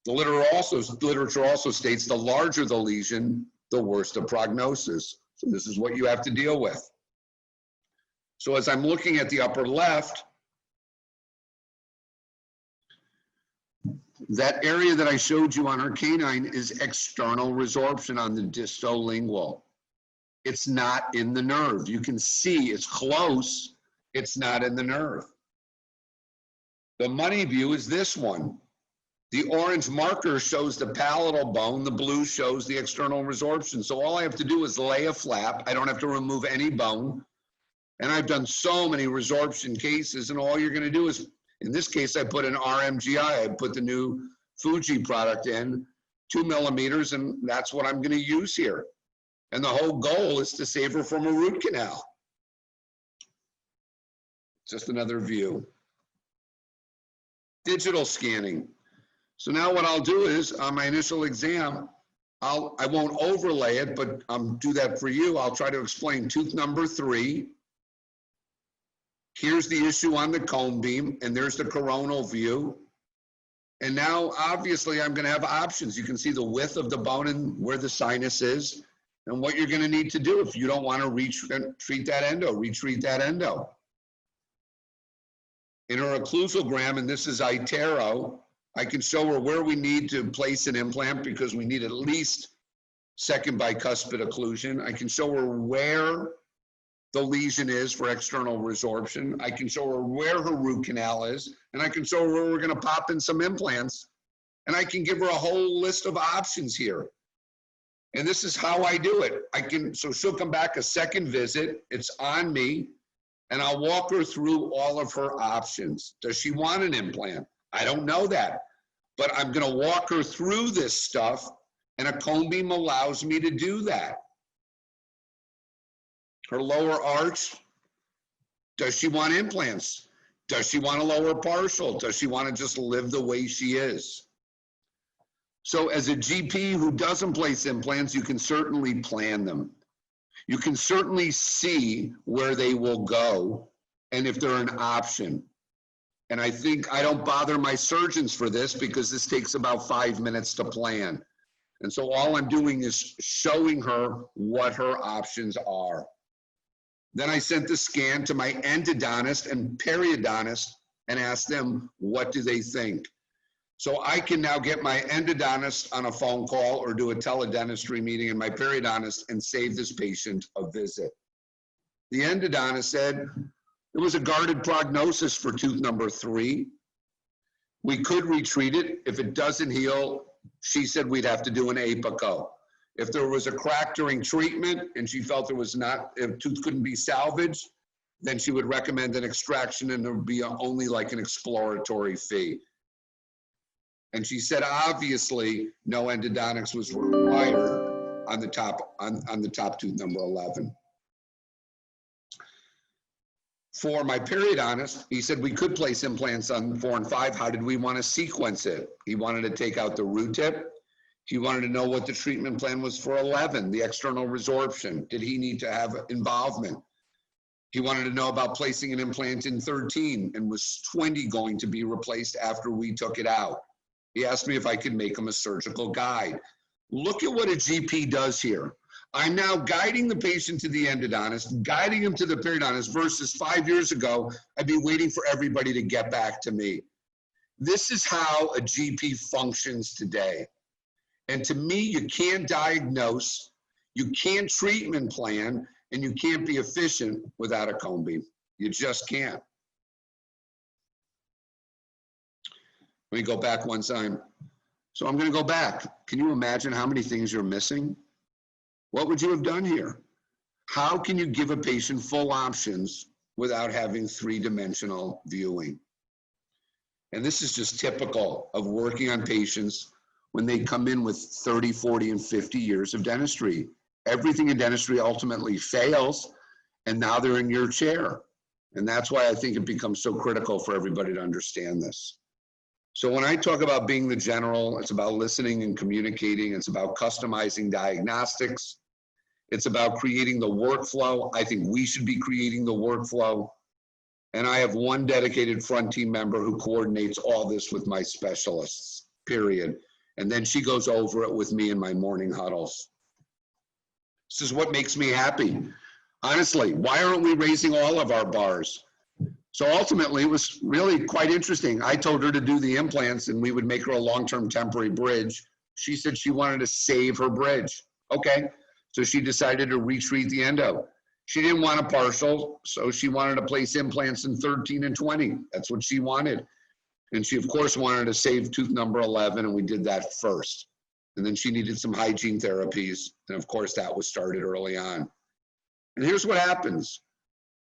The literature also states the larger the lesion, the worse the prognosis. So this is what you have to deal with. So as I'm looking at the upper left, that area that I showed you on her canine is external resorption on the distolingual. It's not in the nerve. You can see it's close. It's not in the nerve. The money view is this one. The orange marker shows the palatal bone. The blue shows the external resorption. So all I have to do is lay a flap. I don't have to remove any bone. And I've done so many resorption cases, and all you're going to do is, in this case, I put an RMGI. I put the new Fuji product in, 2 millimeters, and that's what I'm going to use here. And the whole goal is to save her from a root canal. Just another view. Digital scanning. So now what I'll do is, on my initial exam, I won't overlay it, but do that for you. I'll try to explain tooth number 3. Here's the issue on the cone beam, and there's the coronal view. And now, obviously, I'm going to have options. You can see the width of the bone and where the sinus is, and what you're going to need to do if you don't want to retreat that endo, retreat that endo. In her occlusogram, and this is iTero, I can show her where we need to place an implant because we need at least second bicuspid occlusion. I can show her where the lesion is for external resorption. I can show her where her root canal is, and I can show her where we're going to pop in some implants. And I can give her a whole list of options here. And this is how I do it. So she'll come back a second visit. It's on me, and I'll walk her through all of her options. Does she want an implant? I don't know that, but I'm going to walk her through this stuff, and a cone beam allows me to do that. Her lower arch, does she want implants? Does she want a lower partial? Does she want to just live the way she is? So as a GP who doesn't place implants, you can certainly plan them. You can certainly see where they will go and if they're an option. And I think I don't bother my surgeons for this because this takes about 5 minutes to plan. And so all I'm doing is showing her what her options are. Then I sent the scan to my endodontist and periodontist and asked them, what do they think? So I can now get my endodontist on a phone call or do a teledentistry meeting and my periodontist and save this patient a visit. The endodontist said it was a guarded prognosis for tooth number 3. We could retreat it. If it doesn't heal, she said we'd have to do an apico. If there was a crack during treatment and she felt if tooth couldn't be salvaged, then she would recommend an extraction and there would be only like an exploratory fee. And she said, obviously, no endodontics was required on the top tooth number 11. For my periodontist, he said we could place implants on 4 and 5. How did we want to sequence it? He wanted to take out the root tip. He wanted to know what the treatment plan was for 11, the external resorption. Did he need to have involvement? He wanted to know about placing an implant in 13, and was 20 going to be replaced after we took it out? He asked me if I could make him a surgical guide. Look at what a GP does here. I'm now guiding the patient to the endodontist, guiding him to the periodontist, versus 5 years ago, I'd be waiting for everybody to get back to me. This is how a GP functions today. And to me, you can't diagnose, you can't treatment plan, and you can't be efficient without a cone beam. You just can't. Let me go back one time. So I'm going to go back. Can you imagine how many things you're missing? What would you have done here? How can you give a patient full options without having 3-dimensional viewing? And this is just typical of working on patients when they come in with 30, 40, and 50 years of dentistry. Everything in dentistry ultimately fails, and now they're in your chair. And that's why I think it becomes so critical for everybody to understand this. So when I talk about being the general, it's about listening and communicating. It's about customizing diagnostics. It's about creating the workflow. I think we should be creating the workflow. And I have one dedicated front team member who coordinates all this with my specialists, period. And then she goes over it with me in my morning huddles. This is what makes me happy. Honestly, why aren't we raising all of our bars? So ultimately, it was really quite interesting. I told her to do the implants and we would make her a long-term temporary bridge. She said she wanted to save her bridge. Okay, so she decided to retreat the endo. She didn't want a partial, so she wanted to place implants in 13 and 20. That's what she wanted. And she, of course, wanted to save tooth number 11, and we did that first. And then she needed some hygiene therapies, and of course, that was started early on. And here's what happens.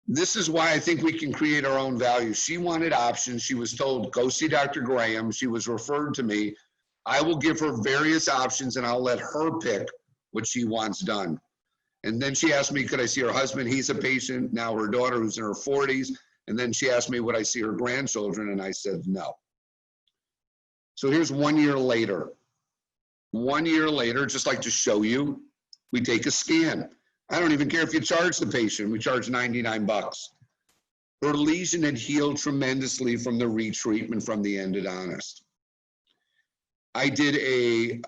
This is why I think we can create our own value. She wanted options. She was told, go see Dr. Graham. She was referred to me. I will give her various options, and I'll let her pick what she wants done. And then she asked me, could I see her husband? He's a patient. Now her daughter, who's in her 40s. And then she asked me, would I see her grandchildren? And I said, no. So here's 1 year later. 1 year later, just like to show you, we take a scan. I don't even care if you charge the patient. We charge 99 bucks. Her lesion had healed tremendously from the retreatment from the endodontist. the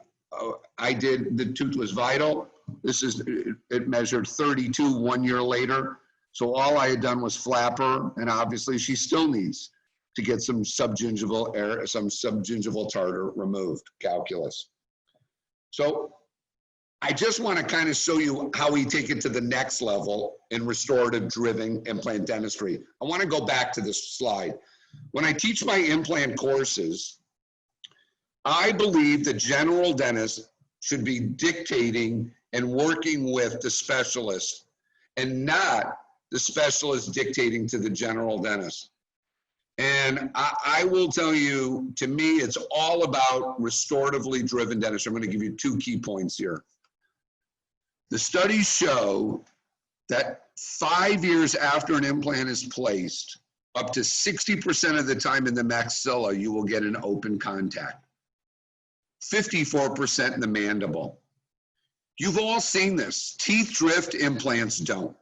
tooth was vital. It measured 32 1 year later. So all I had done was flap her, and obviously she still needs to get some subgingival tartar removed, calculus. So I just want to kind of show you how we take it to the next level in restorative driven implant dentistry. I want to go back to this slide. When I teach my implant courses, I believe the general dentist should be dictating and working with the specialist, and not the specialist dictating to the general dentist. And I will tell you, to me, it's all about restoratively driven dentistry. I'm going to give you 2 key points here. The studies show that 5 years after an implant is placed, up to 60% of the time in the maxilla, you will get an open contact. 54% in the mandible. You've all seen this. Teeth drift, implants don't.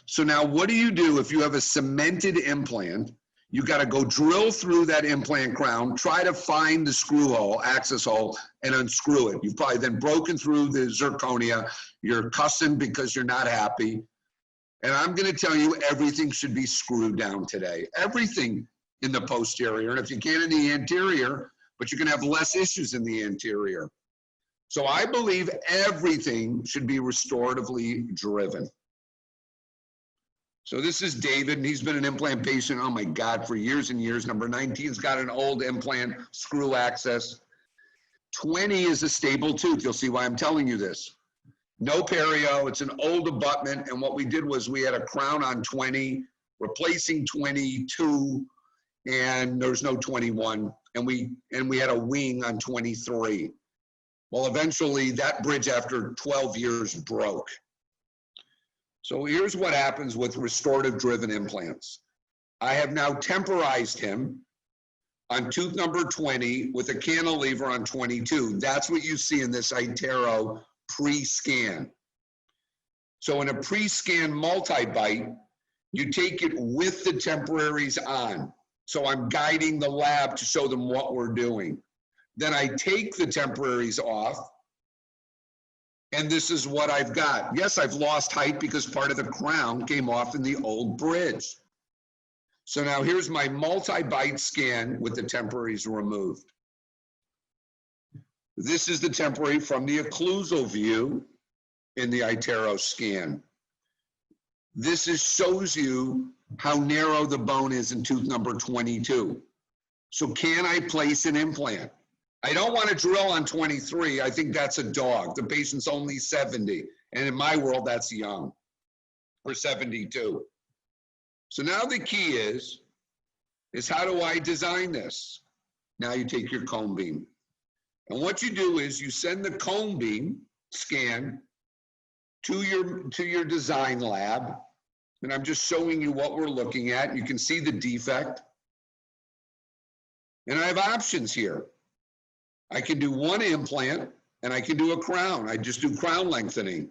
So now what do you do if you have a cemented implant? You got to go drill through that implant crown, try to find the screw hole, access hole, and unscrew it. You've probably then broken through the zirconia. You're cussing because you're not happy. And I'm going to tell you, everything should be screwed down today. Everything in the posterior. And if you can in the anterior, but you're going to have less issues in the anterior. So I believe everything should be restoratively driven. So this is David, and he's been an implant patient, oh my God, for years and years. Number 19's got an old implant, screw access. 20 is a stable tooth. You'll see why I'm telling you this. No perio, it's an old abutment, and what we did was we had a crown on 20, replacing 22, and there's no 21, and we had a wing on 23. Well, eventually that bridge after 12 years broke. So here's what happens with restorative driven implants. I have now temporized him on tooth number 20 with a cantilever on 22. That's what you see in this iTero pre-scan. So in a pre-scan multi-bite, you take it with the temporaries on. So I'm guiding the lab to show them what we're doing. Then I take the temporaries off, and this is what I've got. Yes, I've lost height because part of the crown came off in the old bridge. So now here's my multi-bite scan with the temporaries removed. This is the temporary from the occlusal view in the iTero scan. This shows you how narrow the bone is in tooth number 22. So can I place an implant? I don't want to drill on 23. I think that's a dog. The patient's only 70. And in my world, that's young, or 72. So now the key is how do I design this? Now you take your cone beam. And what you do is you send the cone beam scan to your design lab. And I'm just showing you what we're looking at. You can see the defect. And I have options here. I can do one implant and I can do a crown. I just do crown lengthening.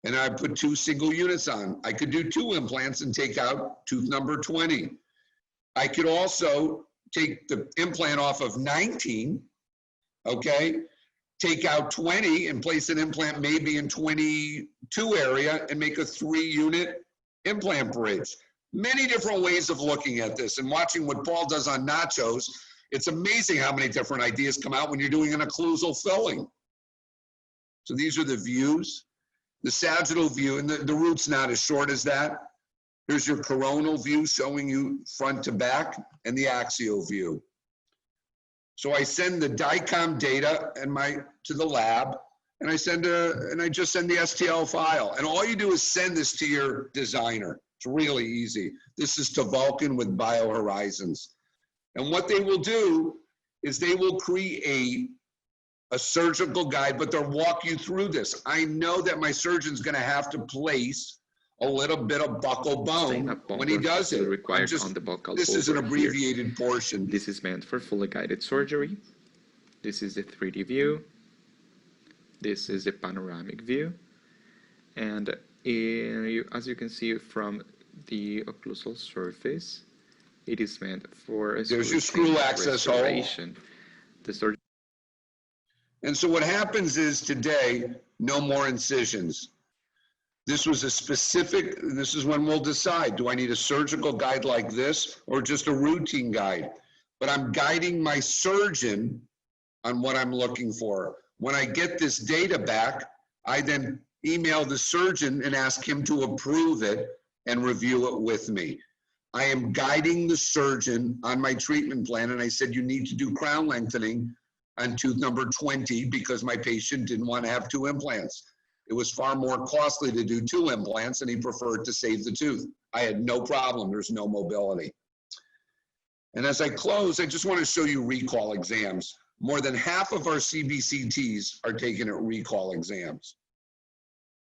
And I put 2 single units on. I could do 2 implants and take out tooth number 20. I could also take the implant off of 19 okay? Take out 20 and place an implant maybe in 22 area and make a 3-unit implant bridge. Many different ways of looking at this, and watching what Paul does on nachos, it's amazing how many different ideas come out when you're doing an occlusal filling. So these are the views. The sagittal view, and the root's not as short as that. Here's your coronal view showing you front to back, and the axial view. So I send the DICOM data to the lab, and I just send the STL file. And all you do is send this to your designer. It's really easy. This is to Vulcan with BioHorizons. And what they will do is they will create a surgical guide, but they'll walk you through this. I know that my surgeon's gonna have to place a little bit of buccal bone when he does it. This is an abbreviated portion. This is meant for fully guided surgery. This is the 3D view. This is the panoramic view. And as you can see from the occlusal surface, it is meant for a there's your screw access hole. The surgeon. And so what happens is today, no more incisions. This was a specific, this is when we'll decide, do I need a surgical guide like this or just a routine guide? But I'm guiding my surgeon on what I'm looking for. When I get this data back, I then email the surgeon and ask him to approve it and review it with me. I am guiding the surgeon on my treatment plan, and I said, you need to do crown lengthening on tooth number 20 because my patient didn't want to have 2 implants. It was far more costly to do 2 implants, and he preferred to save the tooth. I had no problem. There's no mobility. And as I close, I just want to show you recall exams. More than half of our CBCTs are taken at recall exams.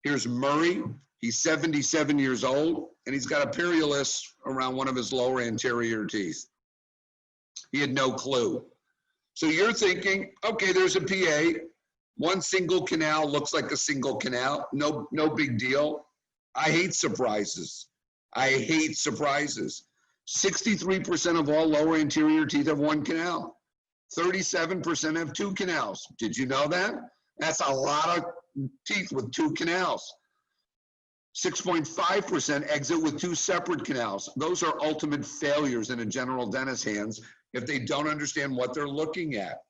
Here's Murray. He's 77 years old, and he's got a periolus around one of his lower anterior teeth. He had no clue. So you're thinking, okay, there's a PA. One single canal looks like a single canal. No big deal. I hate surprises. I hate surprises. 63% of all lower anterior teeth have 1 canal. 37% have 2 canals. Did you know that? That's a lot of teeth with 2 canals. 6.5% exit with 2 separate canals. Those are ultimate failures in a general dentist's hands if they don't understand what they're looking at.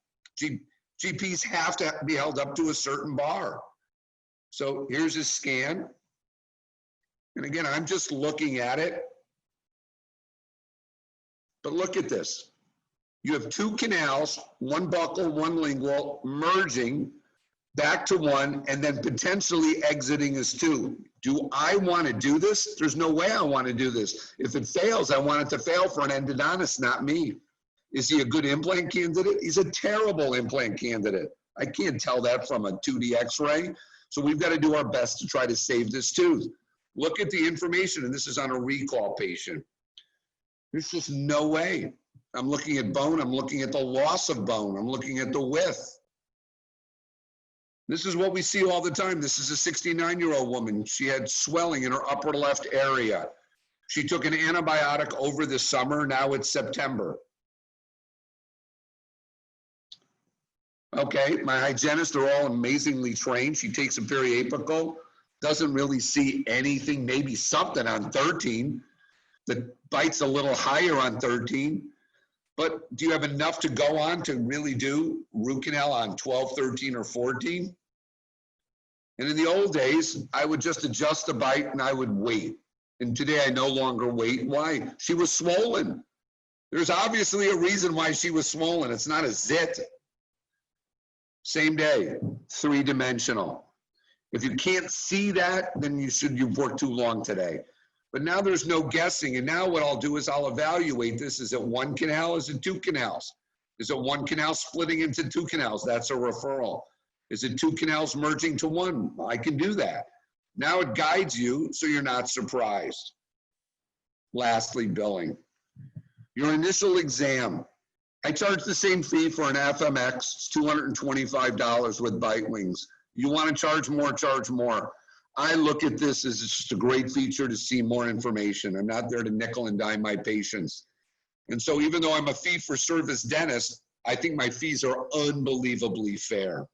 GPs have to be held up to a certain bar. So here's a scan. And again, I'm just looking at it. But look at this. You have 2 canals, 1 buccal, 1 lingual, merging back to 1, and then potentially exiting as 2. Do I want to do this? There's no way I want to do this. If it fails, I want it to fail for an endodontist, not me. Is he a good implant candidate? He's a terrible implant candidate. I can't tell that from a 2D x-ray. So we've got to do our best to try to save this tooth. Look at the information, and this is on a recall patient. There's just no way. I'm looking at bone. I'm looking at the loss of bone. I'm looking at the width. This is what we see all the time. This is a 69-year-old woman. She had swelling in her upper left area. She took an antibiotic over the summer. Now it's September. Okay, my hygienists are all amazingly trained. She takes a periapical, doesn't really see anything, maybe something on 13. The bite's a little higher on 13. But do you have enough to go on to really do root canal on 12, 13, or 14? And in the old days, I would just adjust the bite and I would wait. And today I no longer wait. Why? She was swollen. There's obviously a reason why she was swollen. It's not a zit. Same day, 3-dimensional. If you can't see that, then you've worked too long today. But now there's no guessing. And now what I'll do is I'll evaluate this. Is it 1 canal? Is it 2 canals? Is it 1 canal splitting into 2 canals? That's a referral. Is it 2 canals merging to 1? I can do that. Now it guides you so you're not surprised. Lastly, billing. Your initial exam. I charge the same fee for an FMX. It's $225 with bite wings. You want to charge more, charge more. I look at this as just a great feature to see more information. I'm not there to nickel and dime my patients. And so even though I'm a fee-for-service dentist, I think my fees are unbelievably fair.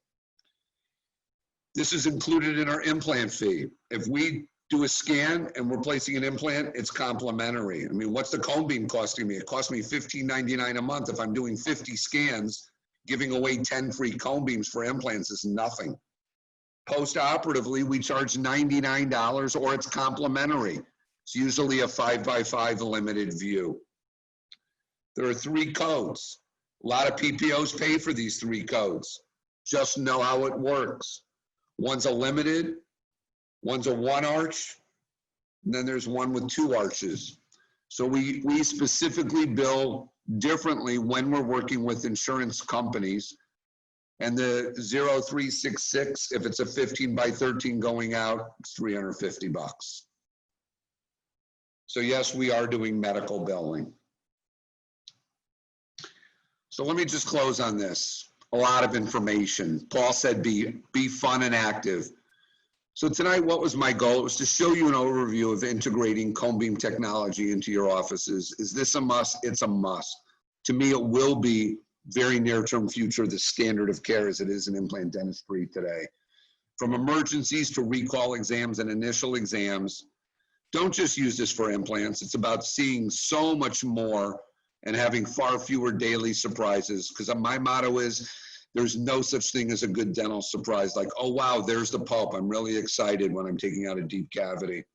This is included in our implant fee. If we do a scan and we're placing an implant, it's complimentary. I mean, what's the cone beam costing me? It costs me $15.99 a month. If I'm doing 50 scans, giving away 10 free cone beams for implants is nothing. Post-operatively, we charge $99 or it's complimentary. It's usually a 5x5 limited view. There are 3 codes. A lot of PPOs pay for these 3 codes. Just know how it works. One's a limited, one's a 1 arch, and then there's one with 2 arches. So we specifically bill differently when we're working with insurance companies. And the 0366, if it's a 15x13 going out, it's $350. So yes, we are doing medical billing. So let me just close on this. A lot of information. Paul said be fun and active. So tonight, what was my goal? It was to show you an overview of integrating cone beam technology into your offices. Is this a must? It's a must. To me, it will be very near-term future, the standard of care as it is in implant dentistry today. From emergencies to recall exams and initial exams, don't just use this for implants. It's about seeing so much more and having far fewer daily surprises. Because my motto is, there's no such thing as a good dental surprise. Like, oh, wow, there's the pulp. I'm really excited when I'm taking out a deep cavity.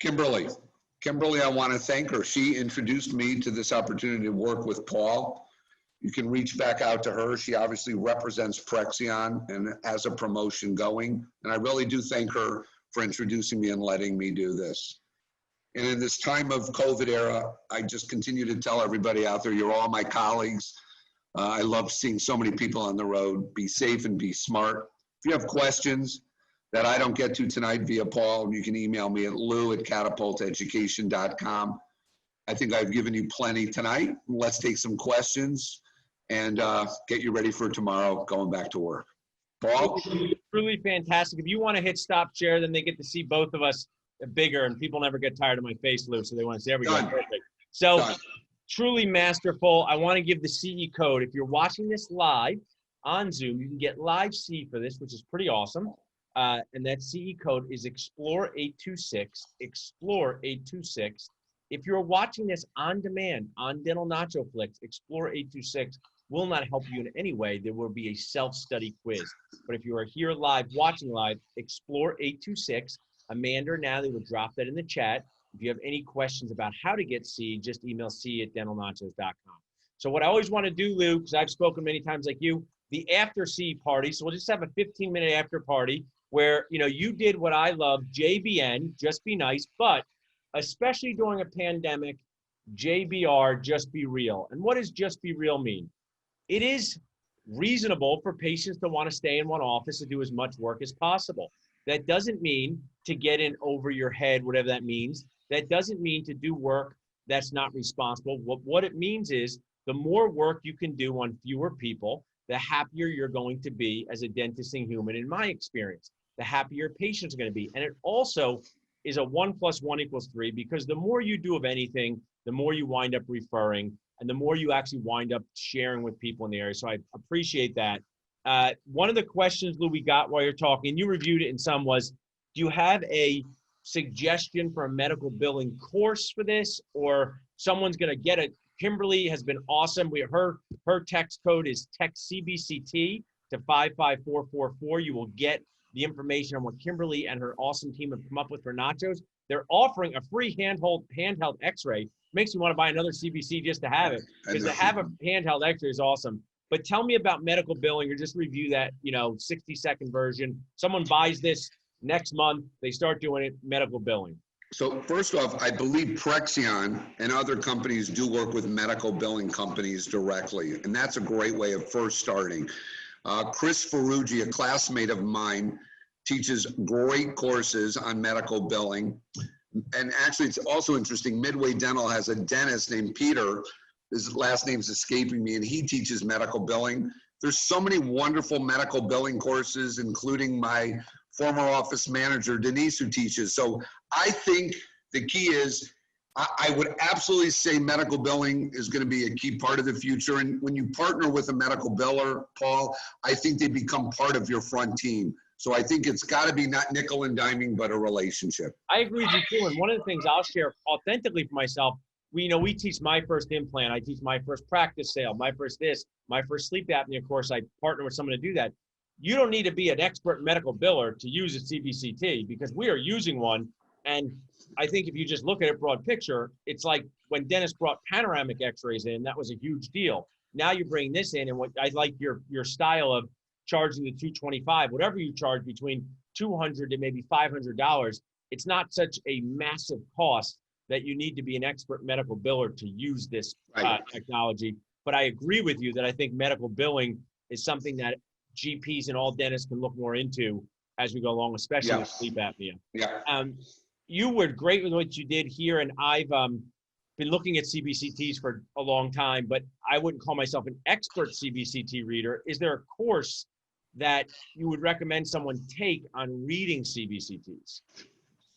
Kimberly, I want to thank her. She introduced me to this opportunity to work with Paul. You can reach back out to her. She obviously represents Prexion and has a promotion going. And I really do thank her for introducing me and letting me do this. And in this time of COVID era, I just continue to tell everybody out there, you're all my colleagues. I love seeing so many people on the road. Be safe and be smart. If you have questions that I don't get to tonight via Paul, you can email me at lou@catapulteducation.com. I think I've given you plenty tonight. Let's take some questions and get you ready for tomorrow, going back to work. Paul? Truly fantastic. If you want to hit stop share, then they get to see both of us bigger, and people never get tired of my face, Lou, so they want to say, there we go, perfect. So, truly masterful. I want to give the CE code. If you're watching this live on Zoom, you can get live CE for this, which is pretty awesome. And that CE code is EXPLORE826, EXPLORE826. If you're watching this on demand on Dental Nacho Flix, EXPLORE826 will not help you in any way. There will be a self-study quiz. But if you are here live, watching live, EXPLORE826. Amanda or Natalie will drop that in the chat. If you have any questions about how to get C, just email c@dentalnachos.com. So what I always want to do, Lou, because I've spoken many times like you, the after C party. So we'll just have a 15-minute after party where, you know, you did what I love, JBN, just be nice, but especially during a pandemic, JBR, just be real. And what does just be real mean? It is reasonable for patients to want to stay in one office and do as much work as possible. That doesn't mean to get in over your head, whatever that means. That doesn't mean to do work that's not responsible. What it means is the more work you can do on fewer people, the happier you're going to be as a dentisting human, in my experience. The happier patients are going to be. And it also is a 1 + 1 = 3, because the more you do of anything, the more you wind up referring, and the more you actually wind up sharing with people in the area. So I appreciate that. One of the questions, Lou, we got while you're talking, and you reviewed it in some, was, do you have a suggestion for a medical billing course for this, or someone's going to get it? Kimberly has been awesome. Her text code is text CBCT to 55444. You will get the information on what Kimberly and her awesome team have come up with for nachos. They're offering a free handheld x-ray. Makes me want to buy another CBC just to have it, because to have a handheld x-ray is awesome. But tell me about medical billing, or just review that, 60-second version. Someone buys this next month, they start doing it, medical billing. So first off, I believe Prexion and other companies do work with medical billing companies directly, and that's a great way of first starting. Chris Ferrugi, a classmate of mine, teaches great courses on medical billing. And actually, it's also interesting, Midway Dental has a dentist named Peter. His last name's escaping me, and he teaches medical billing. There's so many wonderful medical billing courses, including my former office manager, Denise, who teaches. So I think the key is I would absolutely say medical billing is going to be a key part of the future. And when you partner with a medical biller, Paul, I think they become part of your front team. So I think it's got to be not nickel and diming, but a relationship. I agree with you too. And one of the things I'll share authentically for myself, we teach my first implant. I teach my first practice sale, my first my first sleep apnea course. I partner with someone to do that. You don't need to be an expert medical biller to use a CBCT, because we are using one. And I think if you just look at it broad picture, it's like when Dennis brought panoramic x-rays in, that was a huge deal. Now you bring this in, and what I like your style of charging the $225, whatever you charge between $200 to maybe $500. It's not such a massive cost that you need to be an expert medical biller to use this technology. But I agree with you that I think medical billing is something that GPs and all dentists can look more into as we go along, especially with sleep apnea. Yeah. You were great with what you did here, and I've been looking at CBCTs for a long time, but I wouldn't call myself an expert CBCT reader. Is there a course that you would recommend someone take on reading CBCTs?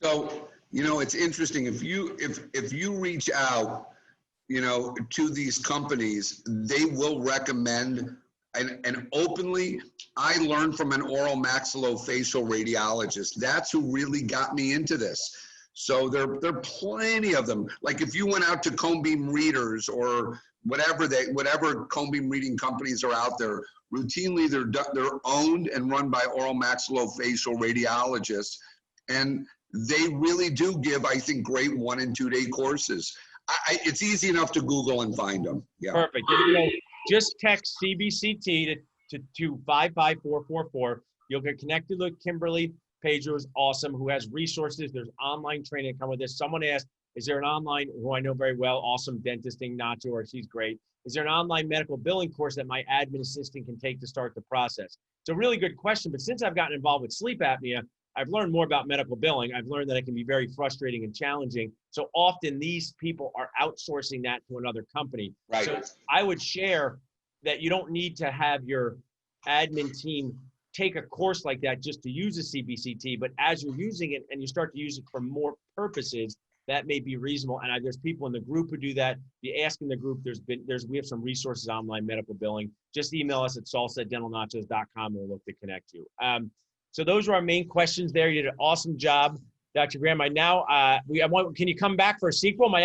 So, it's interesting. If you reach out, to these companies, they will recommend, and openly, I learned from an oral maxillofacial radiologist. That's who really got me into this. So there are plenty of them. Like if you went out to cone beam readers or whatever cone beam reading companies are out there, routinely they're owned and run by oral maxillofacial radiologists, and they really do give, I think, great 1 and 2 day courses. It's easy enough to Google and find them. Yeah. Perfect. And, just text CBCT to 55444. You'll get connected with Kimberly Page, who is awesome, who has resources. There's online training that come with this. Someone asked, is there an online, who I know very well, awesome dentisting, Nacho, or she's great. Is there an online medical billing course that my admin assistant can take to start the process? It's a really good question, but since I've gotten involved with sleep apnea, I've learned more about medical billing. I've learned that it can be very frustrating and challenging. So often these people are outsourcing that to another company. Right. So I would share that you don't need to have your admin team take a course like that just to use a CBCT, but as you're using it and you start to use it for more purposes, that may be reasonable. And there's people in the group who do that. You ask in the group, we have some resources online medical billing. Just email us at salsa@dentalnachos.com and we'll look to connect you. So those are our main questions there. You did an awesome job, Dr. Graham. Can you come back for a sequel?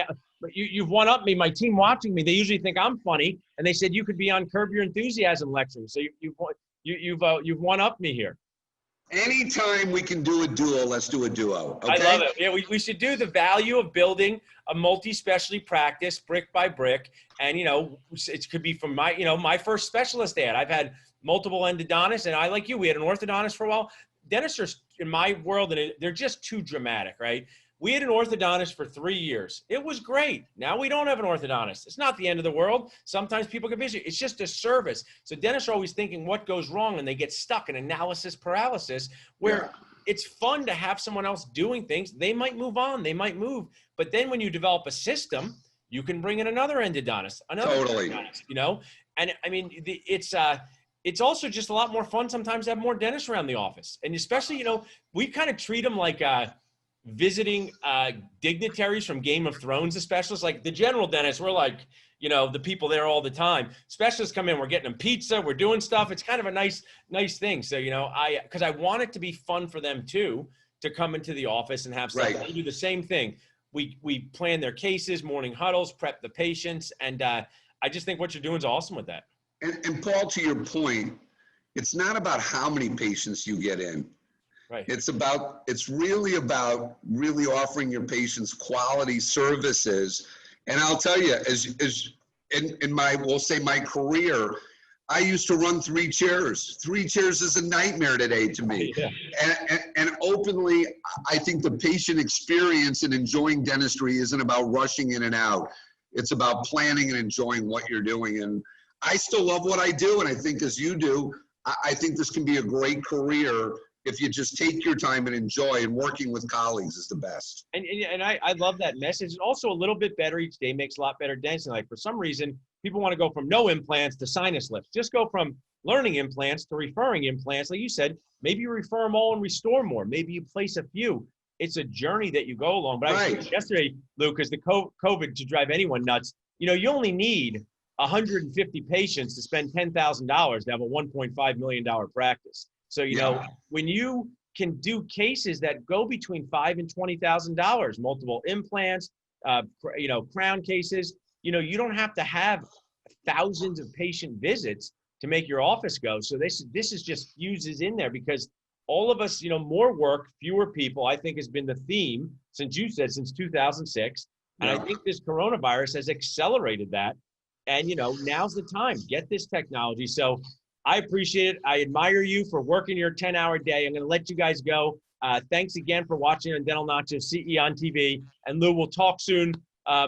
You've one up me. My team watching me, they usually think I'm funny, and they said you could be on Curb Your Enthusiasm lecturing. So you've one up me here. Anytime we can do a duo, let's do a duo. Okay? I love it. Yeah, we should do the value of building a multi-specialty practice brick by brick. And, it could be from my first specialist ad. I've had multiple endodontists, and I, like you, we had an orthodontist for a while. Dentists are, in my world, and they're just too dramatic, right? We had an orthodontist for 3 years. It was great. Now we don't have an orthodontist. It's not the end of the world. Sometimes people get busy. It's just a service. So dentists are always thinking what goes wrong, and they get stuck in analysis paralysis, where it's fun to have someone else doing things. They might move on. They might move. But then when you develop a system, you can bring in another endodontist, endodontist, And I mean, it's also just a lot more fun sometimes to have more dentists around the office. And especially, we kind of treat them like visiting dignitaries from Game of Thrones, the specialists. Like the general dentist, we're like, the people there all the time. Specialists come in, we're getting them pizza, we're doing stuff. It's kind of a nice thing. So, because I want it to be fun for them too, to come into the office and have something. Right. We do the same thing. We plan their cases, morning huddles, prep the patients. And I just think what you're doing is awesome with that. And Paul, to your point, it's not about how many patients you get in. Right. It's really about really offering your patients quality services. And I'll tell you, as in my career, I used to run 3 chairs. 3 chairs is a nightmare today to me. Yeah. And openly, I think the patient experience in enjoying dentistry isn't about rushing in and out. It's about planning and enjoying what you're doing. And I still love what I do, and I think as you do, I think this can be a great career if you just take your time and enjoy, and working with colleagues is the best. And I love that message. And also a little bit better each day makes a lot better dentistry. Like for some reason, people want to go from no implants to sinus lifts. Just go from learning implants to referring implants. Like you said, maybe you refer them all and restore more. Maybe you place a few. it's a journey that you go along. But I was Right. thinking yesterday, Lou, because the COVID to drive anyone nuts, you know, you only need 150 patients to spend $10,000 to have a $1.5 million practice. So, you know, when you can do cases that go between $5,000 and $20,000, multiple implants, you know, crown cases, you know, you don't have to have thousands of patient visits to make your office go. So this is just fuses in there because all of us, you know, more work, fewer people, I think has been the theme since you said since 2006. And I think this coronavirus has accelerated that. And, you know, now's the time, get this technology. So I appreciate it. I admire you for working your 10-hour day. I'm going to let you guys go. Thanks again for watching on Dental Nacho CE on TV. And Lou, we'll talk soon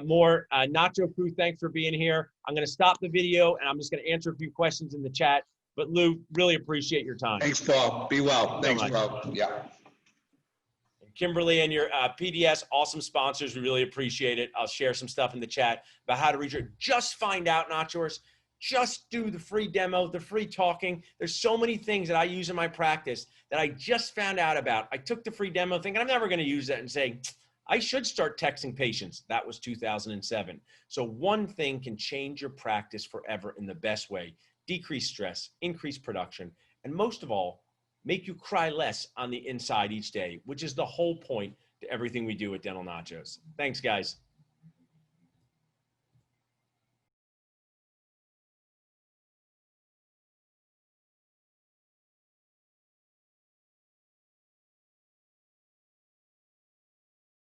more. Nacho crew, thanks for being here. I'm going to stop the video and I'm just going to answer a few questions in the chat. But Lou, really appreciate your time. Thanks, Paul. Be well. Thanks, much. bro. Yeah. Kimberly and your PDS, awesome sponsors. We really appreciate it. I'll share some stuff in the chat about how to reach her. Just find out, Nachos. Just do the free demo, the free talking. There's so many things that I use in my practice that I just found out about. I took the free demo thinking I'm never going to use that and saying, I should start texting patients. That was 2007. So one thing can change your practice forever in the best way. Decrease stress, increase production, and most of all, make you cry less on the inside each day, which is the whole point to everything we do at Dental Nachos. Thanks, guys.